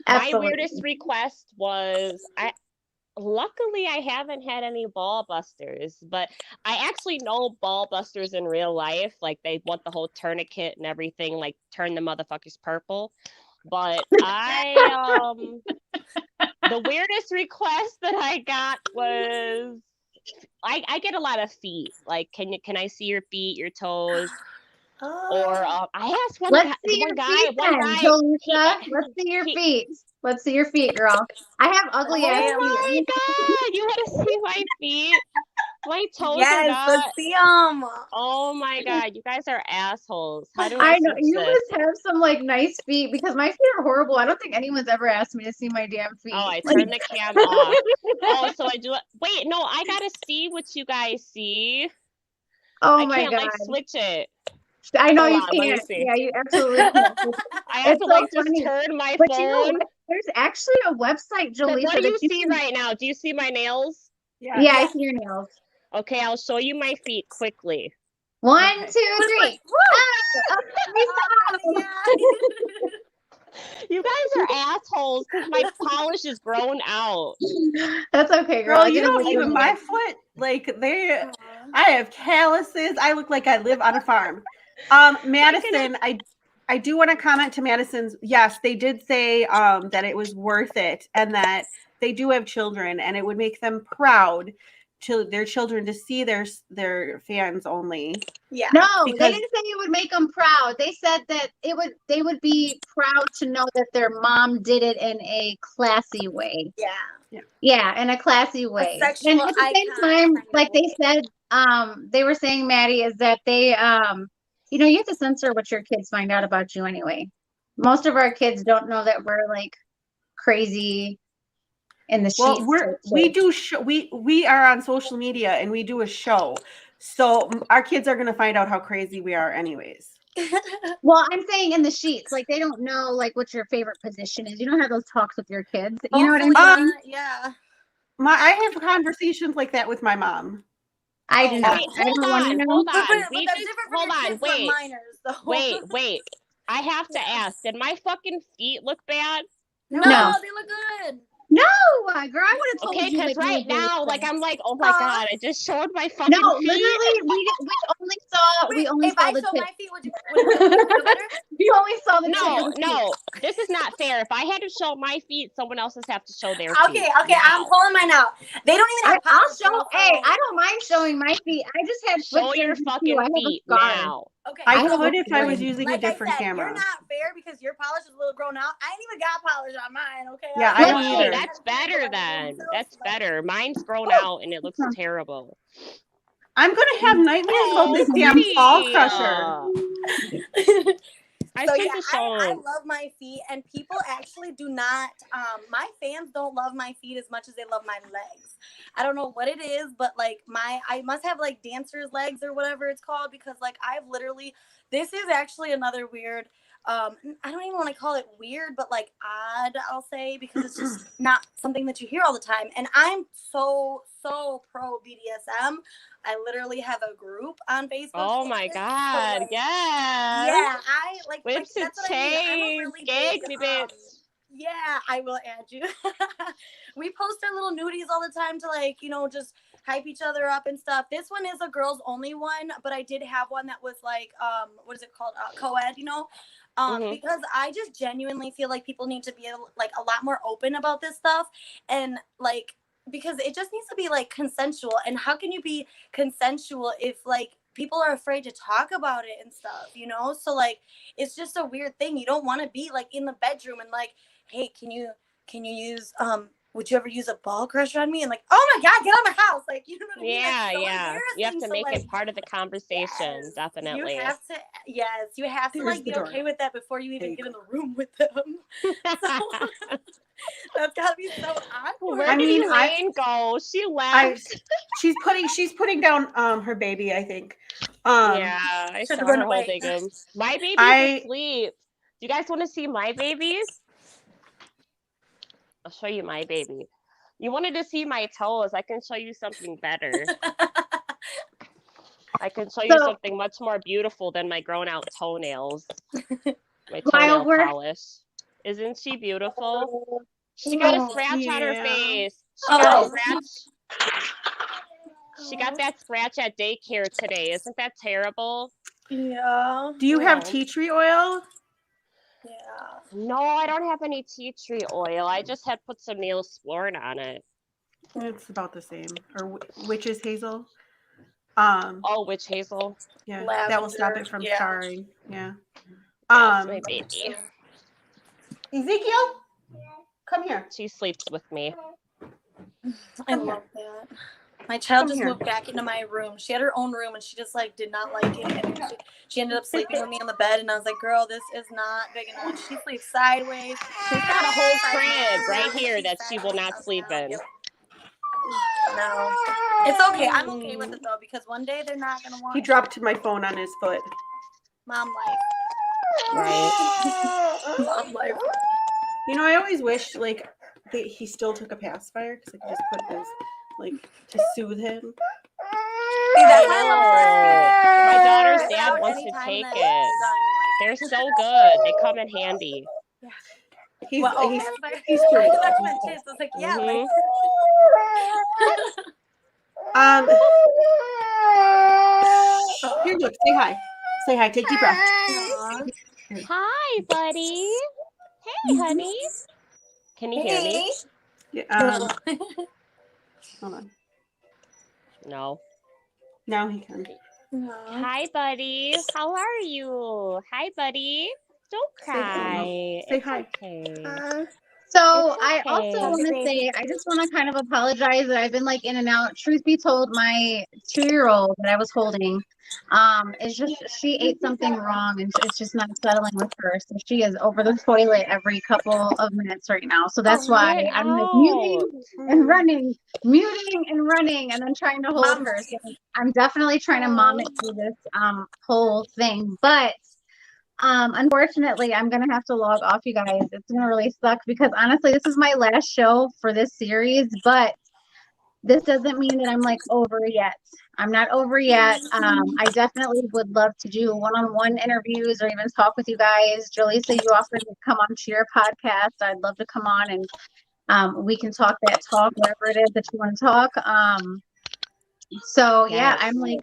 My
Absolutely.
weirdest request was luckily I haven't had any ball busters, but I actually know ball busters in real life. Like they want the whole tourniquet and everything, like turn the motherfuckers purple. But the weirdest request that I got was I get a lot of feet. Like, can I see your feet, your toes? Or I asked one
Let's
guy,
see your
one
feet
guy,
then, Jolisa. Let's see your feet. Let's see your feet, girl. I have ugly ass
Oh
my
feet.
God, you want to see my feet? My toes are
yes,
not.
let's see them.
Oh my God, you guys are assholes. How do
I
I
know
switch
you
this?
must have some like nice feet because my feet are horrible. I don't think anyone's ever asked me to see my damn feet.
Oh, I
Like-
turned the cam off. Oh, so I do it. Wait, no, I gotta see what you guys see.
oh
I
my
can't
god!
like switch it.
I know
Hold
you
on, let me
can't.
see.
Yeah, you absolutely can't.
I have
It's
to
so
like just
funny.
turn my
But you know
phone.
what? There's actually a website,
'Cause
Jolisa,
what do you
that you
see
can.
right now? Do you see my nails?
Yeah, I see your nails.
Okay, I'll show you my feet quickly.
1,
Okay.
2, 3. Ah, we
You guys are assholes because my polish is grown out.
stopped. That's okay, girl.
Girl,
I
you
didn't
don't
like
even
it.
my foot. Like
Aw.
I have calluses. I look like I live on a farm. Madison, I do want to comment to Madison's. Yes, they did say that it was worth it and that they do have children and it would make them proud to their children to see their fans only.
Yeah.
No, they
Because-
didn't say it would make them proud. They said that they would be proud to know that their mom did it in a classy way.
Yeah.
Yeah, in a classy way.
sexual
And at the same
icon
time,
kind of
like they
way.
said, they were saying, Maddie, is that they you know, you have to censor what your kids find out about you anyway. Most of our kids don't know that we're like crazy in the
Well,
sheets.
we do we are on social media and we do a show. So our kids are going to find out how crazy we are anyways.
Well, I'm saying in the sheets, like they don't know like what your favorite position is. You don't have those talks with your kids. You know what I'm
Hopefully
saying?
not, yeah.
I have conversations like that with my mom.
I do not.
Wait,
I don't want to know.
hold
But
on.
that's
We
different
just
from
hold
your
on.
kids who are
Wait,
minors, though.
wait. I have to ask. Did my fucking feet look bad?
No,
No.
they look good.
No, girl, I would have told
Okay,
you.
because
like,
right
you were
now,
doing
like
this.
I'm like, oh my god, I just showed my fucking
No,
feet.
literally, we only
If
saw
I
the
show
tip.
my feet, would it feel better?
We only saw the tip.
No,
of the
no, this is not fair. If I had to show my feet, someone else's have to show their feet.
Okay, I'm pulling mine out. They don't even have
I'll
polish,
show.
girl,
Hey,
so-
I don't mind showing my feet. I just had
Show
foot
your
surgery, too.
fucking
I have a
feet
scar.
now.
Okay,
I
have
could
a
if I was
feeling.
using a
like
different
I said,
camera.
you're not fair because your polish is a little grown out. I ain't even got polish on mine, okay?
Yeah,
I
I don't
No,
either.
that's better then. That's better. Mine's grown
Oh.
out and it looks terrible.
I'm gonna have nightmares about this damn
pretty.
fall crusher.
I
So
should
yeah,
have
I
shown.
love my feet, and people actually do not. My fans don't love my feet as much as they love my legs. I don't know what it is, but like I must have like dancer's legs or whatever it's called because like I've literally. This is actually another weird. I don't even want to call it weird, but like odd, I'll say, because it's just not something that you hear all the time. And I'm so pro BDSM. I literally have a group on Facebook.
Oh my
So,
god,
like,
yes.
yeah, I like
Whips and
that's what I mean. I'm a
chains,
really
gag
big,
me bitch.
yeah, I will add you. We post our little nudies all the time to like, you know, just hype each other up and stuff. This one is a girls only one, but I did have one that was like, what is it called? Co-ed, you know? Because I just genuinely feel like people need to be like a lot more open about this stuff and like because it just needs to be like consensual. And how can you be consensual if like people are afraid to talk about it and stuff, you know? So like it's just a weird thing. You don't want to be like in the bedroom and like, hey, can you use would you ever use a ball crusher on me? And like, oh my god, get out of my house! Like, you know what I mean?
Yeah,
It's so
yeah. You have to
embarrassing,
make
like,
it part of the conversation,
yes,
definitely.
You have to, you have to
Here's
like
the
be
door.
okay with that before you even
There you
get in the room with them. So, that's gotta be so awkward.
Where
I
did
mean,
Elaine go? She
I
left.
she's putting down her baby, I think.
Yeah, I
Should've
saw
run
her
away.
holding him. My baby's
I-
asleep. Do you guys want to see my babies? I'll show you my baby. You wanted to see my toes. I can show you something better. I can show you
So-
something much more beautiful than my grown out toenails. My
While
toenail
we're-
polish. Isn't she beautiful? She got a
Oh,
scratch on her
yeah.
face. She
Oh.
got a scratch. She got that scratch at daycare today. Isn't that terrible?
Yeah.
Do you have
Yeah.
tea tree oil?
Yeah.
No, I don't have any tea tree oil. I just had put some Neosporin on it.
It's about the same. Or witch's hazel.
Oh, witch hazel.
Yeah, that will stop
Lavender,
it from
yeah.
scarring. Yeah.
That's my baby.
Ezekiel, come here.
She sleeps with me.
I love that. My child
Come
just
here.
moved back into my room. She had her own room and she just like did not like it. And she ended up sleeping with me on the bed. And I was like, girl, this is not big enough. She sleeps sideways.
She's got a whole crib right here that she will not sleep in.
No, it's okay. I'm okay with it though because one day they're not gonna want
He dropped my phone on his foot.
mom life.
Right.
Mom life.
You know, I always wish like he still took a pacifier because I could just put this like to soothe him.
that's why I love Frisbee.
My daughter's
Put
dad
out
wants to
anytime
take
that
it.
you're done,
They're so good. They come in handy.
He's,
well, oh,
he's,
that's what I
he's pretty
thought you
cool.
meant Chase. I was like, yeah, like.
Um, here, look, say hi. Say hi. Take deep breath.
Aw.
Hi, buddy. Hey, honey. Can you hear me?
Yeah, hold on.
No.
Now he can.
Aw.
Hi, buddy. How are you? Hi, buddy. Don't
Say hello.
cry.
Say
It's
hi.
okay.
So
It's
I
okay.
also want to say, I just want to kind of apologize that I've been like in and out. Truth be told, my 2-year-old that I was holding, is just, she ate something wrong and it's just not settling with her. So she is over the toilet every couple of minutes right now. So that's why
Get
I'm like
out.
muting and running, and then trying to hold
Mom.
her. So I'm definitely trying to mom it through this whole thing, but unfortunately, I'm gonna have to log off, you guys. It's gonna really suck because honestly, this is my last show for this series, but this doesn't mean that I'm like over yet. I'm not over yet. I definitely would love to do one-on-one interviews or even talk with you guys. Jaleesa, you offered to come on to your podcast. I'd love to come on and we can talk that talk, whatever it is that you want to talk. So yeah,
Yes.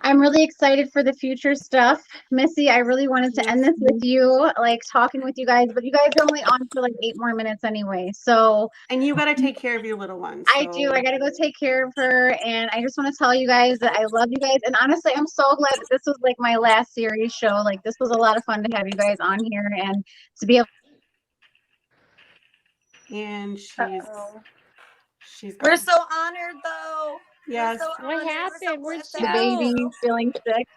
I'm really excited for the future stuff. Missy, I really wanted to end this with you, like talking with you guys, but you guys are only on for like 8 more minutes anyway. So
And you got to take care of your little ones.
I do. I got to go take care of her. And I just want to tell you guys that I love you guys. And honestly, I'm so glad that this was like my last series show. Like, this was a lot of fun to have you guys on here and to be able.
And
Uh-oh.
she's
We're
gone.
so honored, though.
Yes.
We're so
What
honored.
happened?
We're
Where'd
so
she
The baby
go?
feeling sick.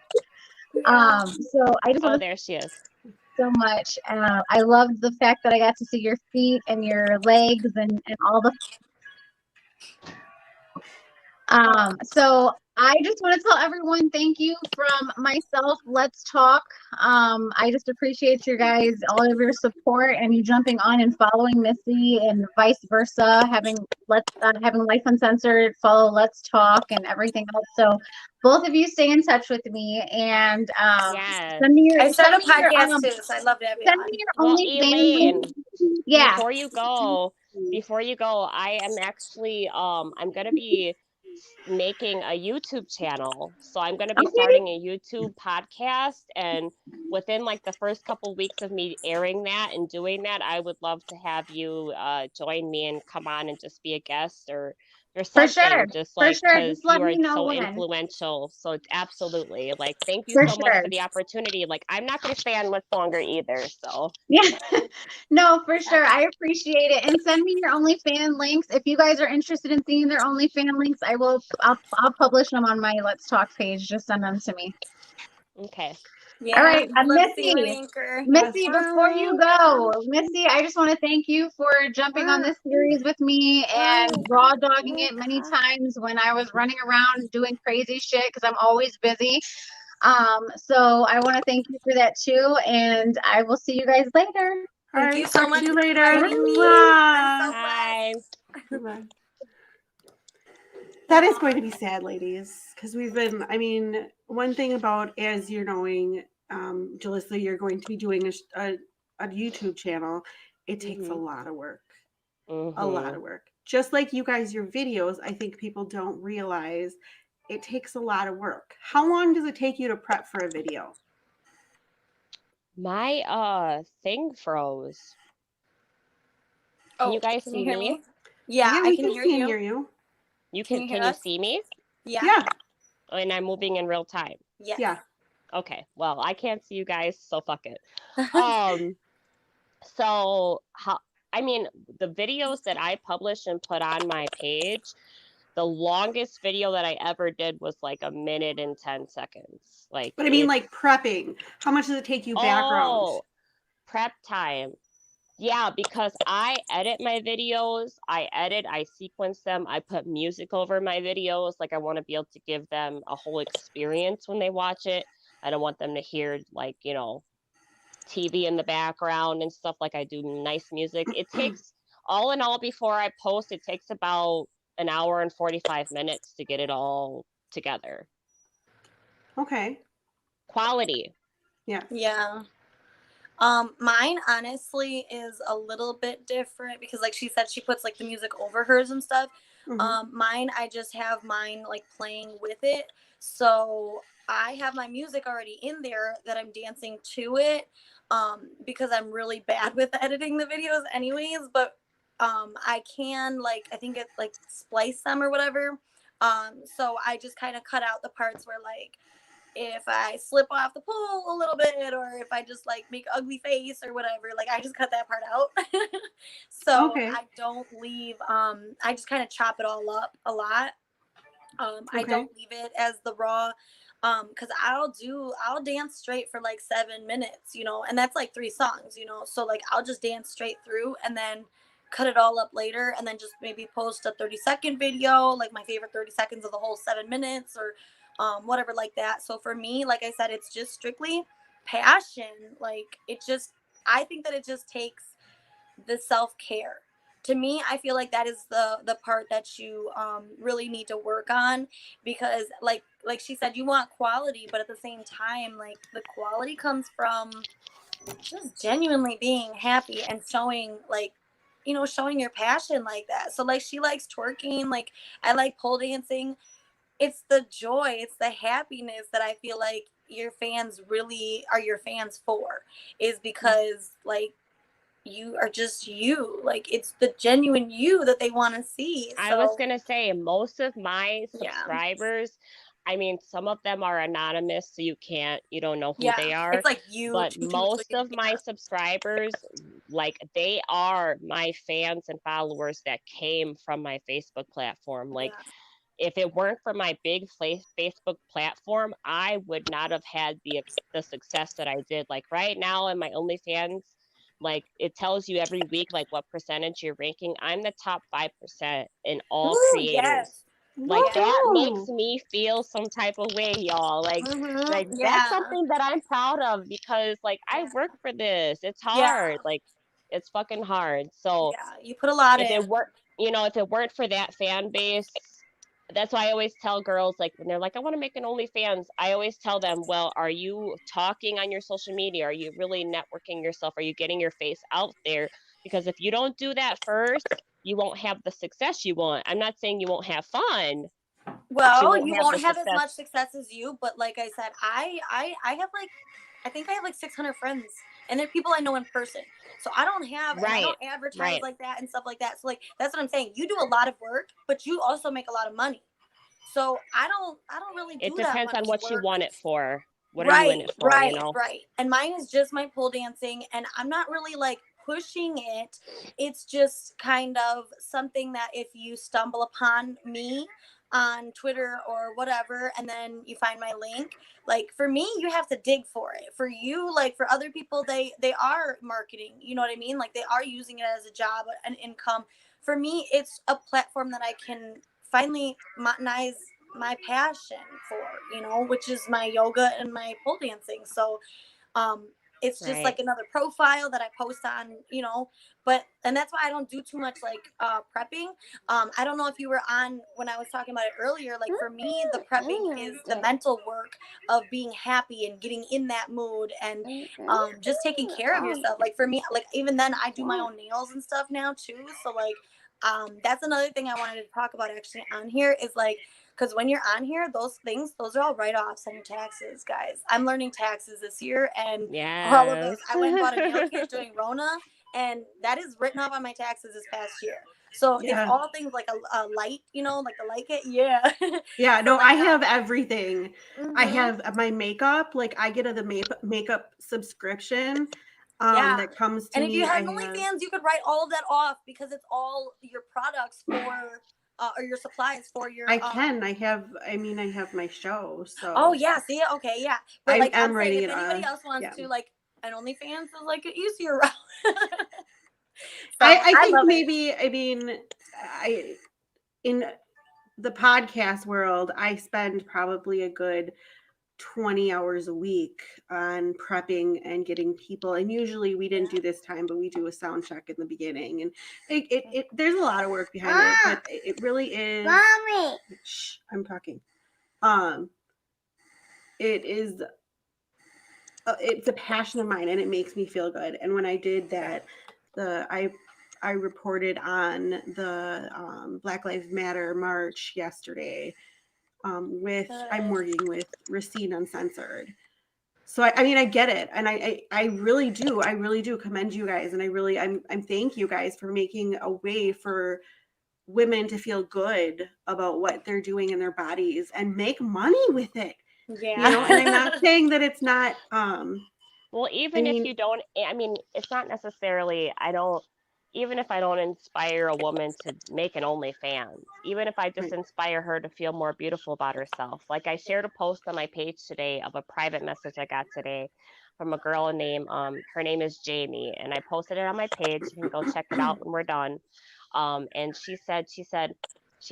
Yeah.
So I just
Oh,
want to
there she is.
so much. I love the fact that I got to see your feet and your legs and all the. So I just want to tell everyone thank you from myself. Let's talk. I just appreciate you guys, all of your support and you jumping on and following Missy and vice versa, having Life Uncensored follow Let's Talk and everything else. So both of you stay in touch with me and
Yes.
send me your
I started a
send me your,
podcast too, so I'd love to have you
send
on.
me your
Well,
OnlyFans
Elaine,
link. Yeah.
before you go, I am actually I'm gonna be making a YouTube channel. So I'm gonna be
Okay.
starting a YouTube podcast, and within like the first couple weeks of me airing that and doing that, I would love to have you join me and come on and just be a guest or
For
something,
sure.
just
For
like
sure.
because
Just let
you are
me know
so
when.
influential. So it's absolutely like thank you
For
so much
sure.
for the opportunity. Like I'm not gonna stay on much longer either. So
Yeah, no, for sure. I appreciate it. And send me your OnlyFans links. If you guys are interested in seeing their OnlyFans links, I'll publish them on my Let's Talk page. Just send them to me.
okay.
Yeah.
All right,
I'd love to see
Missy.
you on Anchor.
Missy, before you go, Missy, I just want to thank you for jumping on this series with me and raw dogging it many times when I was running around doing crazy shit because I'm always busy. So I want to thank you for that too, and I will see you guys later.
Thank you so
Talk
much
to you
for
later.
inviting me.
Bye.
I'm so blessed.
Bye.
Bye. That is going to be sad, ladies, because one thing about, as you're knowing, Jalissa, you're going to be doing a YouTube channel. It takes a lot of work. A lot of work. Just like you guys, your videos, I think people don't realize it takes a lot of work. How long does it take you to prep for a video?
My thing froze. Can you guys
Can
see
you hear
me?
me? Yeah, I
we
can hear
see and
you.
hear you.
You
Can
can
you hear
can you
us?
see me?
Yeah.
Yeah.
Oh, and I'm moving in real time.
Yes.
Yeah.
Okay. Well, I can't see you guys, so fuck it. So the videos that I publish and put on my page, the longest video that I ever did was like 1 minute and 10 seconds. Like,
But I mean, like prepping. How much does it take you background?
oh, prep time. Yeah, because I edit my videos, I sequence them, I put music over my videos. Like I want to be able to give them a whole experience when they watch it. I don't want them to hear like, TV in the background and stuff. Like I do nice music. It takes all in all before I post, it takes about 1 hour and 45 minutes to get it all together.
Okay.
Quality.
Yeah.
Yeah. Mine honestly is a little bit different because like she said, she puts like the music over hers and stuff. Mine, I just have mine like playing with it. So I have my music already in there that I'm dancing to it. Because I'm really bad with editing the videos anyways, but I can like I think it like splice them or whatever. So I just kind of cut out the parts where like if I slip off the pole a little bit or if I just like make ugly face or whatever, like I just cut that part out. So
Okay.
I don't leave I just kind of chop it all up a lot. I
Okay.
don't leave it as the raw because I'll dance straight for like 7 minutes, you know, and that's like 3 songs, you know. So like I'll just dance straight through and then cut it all up later and then just maybe post a 30-second video, like my favorite 30 seconds of the whole 7 minutes or whatever like that. So for me, like I said, it's just strictly passion. Like it just, I think that it just takes the self-care. To me, I feel like that is the part that you really need to work on because like she said, you want quality, but at the same time, like the quality comes from just genuinely being happy and showing like you know showing your passion like that. So like she likes twerking, like I like pole dancing. It's the joy, it's the happiness that I feel like your fans really are your fans for, is because like you are just you, like it's the genuine you that they want to see.
I was
So
gonna say most of my
yeah,
subscribers, I mean, some of them are anonymous, so you don't know who
yeah,
they are.
it's like you
But
too, so
most of my subscribers, like they are my fans and followers that came from my Facebook platform. Like
yeah.
if it weren't for my big Facebook platform, I would not have had the success that I did. Like right now in my OnlyFans, like it tells you every week like what percentage you're ranking. I'm the top 5% in all
Ooh,
creators.
yes.
Like that
Woohoo!
makes me feel some type of way, y'all. Like that's
Yeah,
something that I'm proud of because like I
yeah,
work for this. It's
yeah,
hard. Like it's fucking hard. So
yeah, you put a lot
if
in.
it weren't, if it weren't for that fan base, that's why I always tell girls, like when they're like, I want to make an OnlyFans, I always tell them, well, are you talking on your social media? Are you really networking yourself? Are you getting your face out there? Because if you don't do that first, you won't have the success you want. I'm not saying you won't have fun, but you
Well,
won't
you
have the
won't have as
success.
much success as you, but like I said, I have like I think I have like 600 friends and they're people I know in person. So I don't have and I
Right,
don't advertise
right.
like that and stuff like that. So like that's what I'm saying. You do a lot of work, but you also make a lot of money. So I don't really
It
do that
depends on
much
what you
work.
want it for. What are you in
Right,
it for,
right, right. And mine is just my pole dancing and I'm not really like pushing it. It's just kind of something that if you stumble upon me on Twitter or whatever and then you find my link, like for me you have to dig for it. For you, like for other people they are marketing, you know what I mean? Like they are using it as a job, an income. For me it's a platform that I can finally monetize my passion for, you know, which is my yoga and my pole dancing. So um it's just
Right.
like another profile that I post on, you know, but and that's why I don't do too much like prepping. I don't know if you were on when I was talking about it earlier. Like for me, the prepping is the mental work of being happy and getting in that mood and just taking care of yourself. Like for me, like even then I do my own nails and stuff now too. So like that's another thing I wanted to talk about actually on here is like because when you're on here, those things, those are all write-offs on your taxes, guys. I'm learning taxes this year, and all of those.
Yes.
I went and bought a nail kit during Rona, and that is written off on my taxes this past year. So it's
Yeah.
all things like a light, you know, like the light kit. Yeah.
Yeah,
So
no,
like
I have everything. I
mhm.
have my makeup, like I get the makeup subscription
Yeah.
that comes to
And if you
me. I
have
have
OnlyFans, you could write all of that off because it's all your products for or your supplies for your
I mean I have my show,
Oh
so
yeah, see, okay, yeah. But
I
like
am
I'm saying,
writing
if
it
anybody
off.
else wants
Yeah.
to, like, an OnlyFans is like an easier route. So
I
I
think
love it.
maybe I mean I in the podcast world, I spend probably a good 20 hours a week on prepping and getting people. And usually we didn't do this time, but we do a sound check in the beginning. And there's a lot of work behind it, but it really is.
Mommy.
Shh, I'm talking. It is it's a passion of mine, and it makes me feel good. And when I did that, I reported on the Black Lives Matter march yesterday. I'm working with Racine Uncensored. So I mean I get it, and I really do commend you guys, and I'm thank you guys for making a way for women to feel good about what they're doing in their bodies and make money with it.
Yeah.
You know, and I'm not saying that it's not
Well, even if you don't, I mean, it's not necessarily, even if I don't inspire a woman to make an OnlyFans, even if I just inspire her to feel more beautiful about herself. Like I shared a post on my page today of a private message I got today from a girl named, her name is Jamie, and I posted it on my page. You can go check it out when we're done. And she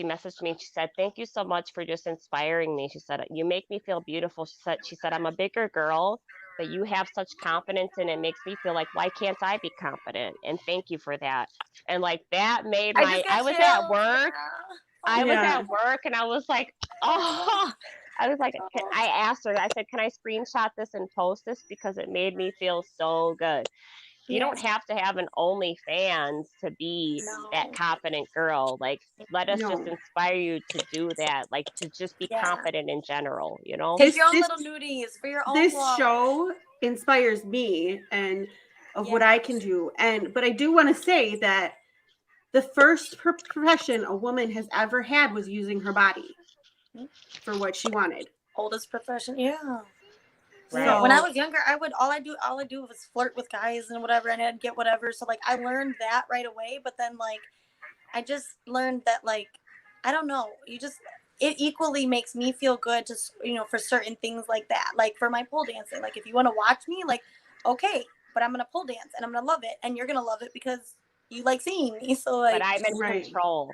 messaged me. She said, "Thank you so much for just inspiring me." She said, "You make me feel beautiful." She said, "I'm a bigger girl, but you have such confidence, and it makes me feel like, why can't I be confident? And thank you for that." And like that made I was at work. I was at work and I was like, oh, I was like, I asked her, I said, "Can I screenshot this and post this?" Because it made me feel so good. You don't have to have an OnlyFans to be that confident girl. Like, let us just inspire you to do that. Like, to just be confident in general, you know?
Take your own little nudies for your own
This
blog.
show inspires me and of what I can do. But I do want to say that the first profession a woman has ever had was using her body for what she wanted.
Oldest profession, yeah.
Right.
So, when I was younger, all I do was flirt with guys and whatever, and I'd get whatever. So like I learned that right away, but then like I just learned that like I don't know, it equally makes me feel good to for certain things like that. Like for my pole dancing, like if you want to watch me, like okay, but I'm gonna pole dance and I'm gonna love it, and you're gonna love it because you like seeing me. So like,
but I'm in control.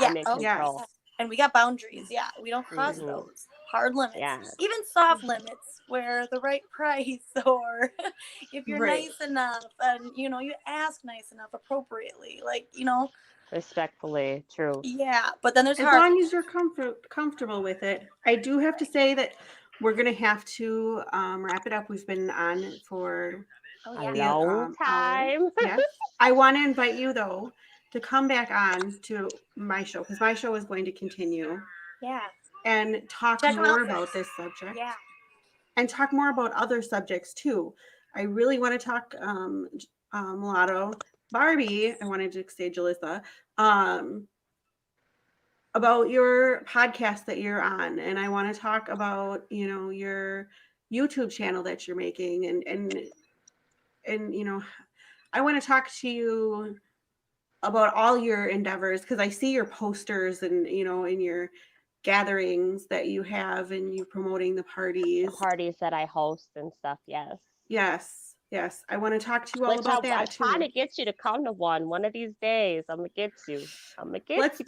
Yeah.
I'm in control.
And we got boundaries. Yeah, we don't cross those hard limits.
Yeah.
Even soft limits where the right price, or if you're nice enough and you ask nice enough appropriately, like
respectfully. True.
Yeah, but then there's
as long as you're comfortable with it. I do have to say that we're gonna have to wrap it up. We've been on for
a long time.
Yes. I want to invite you though to come back on to my show, because my show is going to continue.
Yeah.
And talk more about this subject.
Yeah.
And talk more about other subjects too. I really want to talk Mulatto, Barbie, I wanted to say Jalissa, about your podcast that you're on. And I want to talk about, your YouTube channel that you're making, and I want to talk to you about all your endeavors, because I see your posters and in your gatherings that you have, and you promoting the parties
that I host and stuff.
Yes I want to talk to you all about that too.
I'm trying to get you to come to one of these days. I'm gonna get you,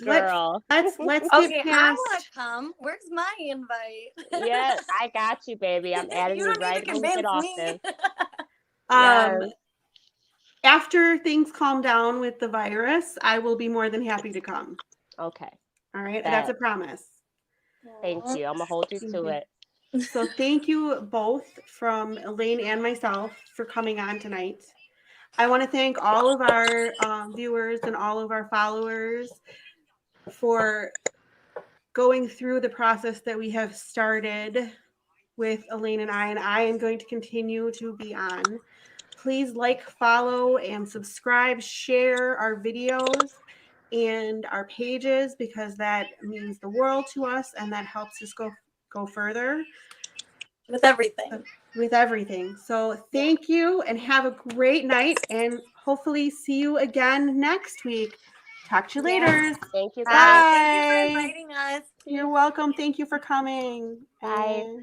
girl.
Let's
okay, I want to come. Where's my invite?
Yes, I got you, baby. I'm adding you right when we get off this.
After things calm down with the virus, I will be more than happy to come.
Okay.
All right. That's a promise.
Thank you. I'm going to hold you to it.
So thank you both, from Elaine and myself, for coming on tonight. I want to thank all of our viewers and all of our followers for going through the process that we have started with Elaine and I am going to continue to be on. Please like, follow, and subscribe, share our videos and our pages, because that means the world to us, and that helps us go further
with everything.
So thank you, and have a great night, and hopefully see you again next week. Talk to you later.
Thank you
guys. Bye. Thank you for inviting us.
You're welcome. Thank you for coming.
Bye.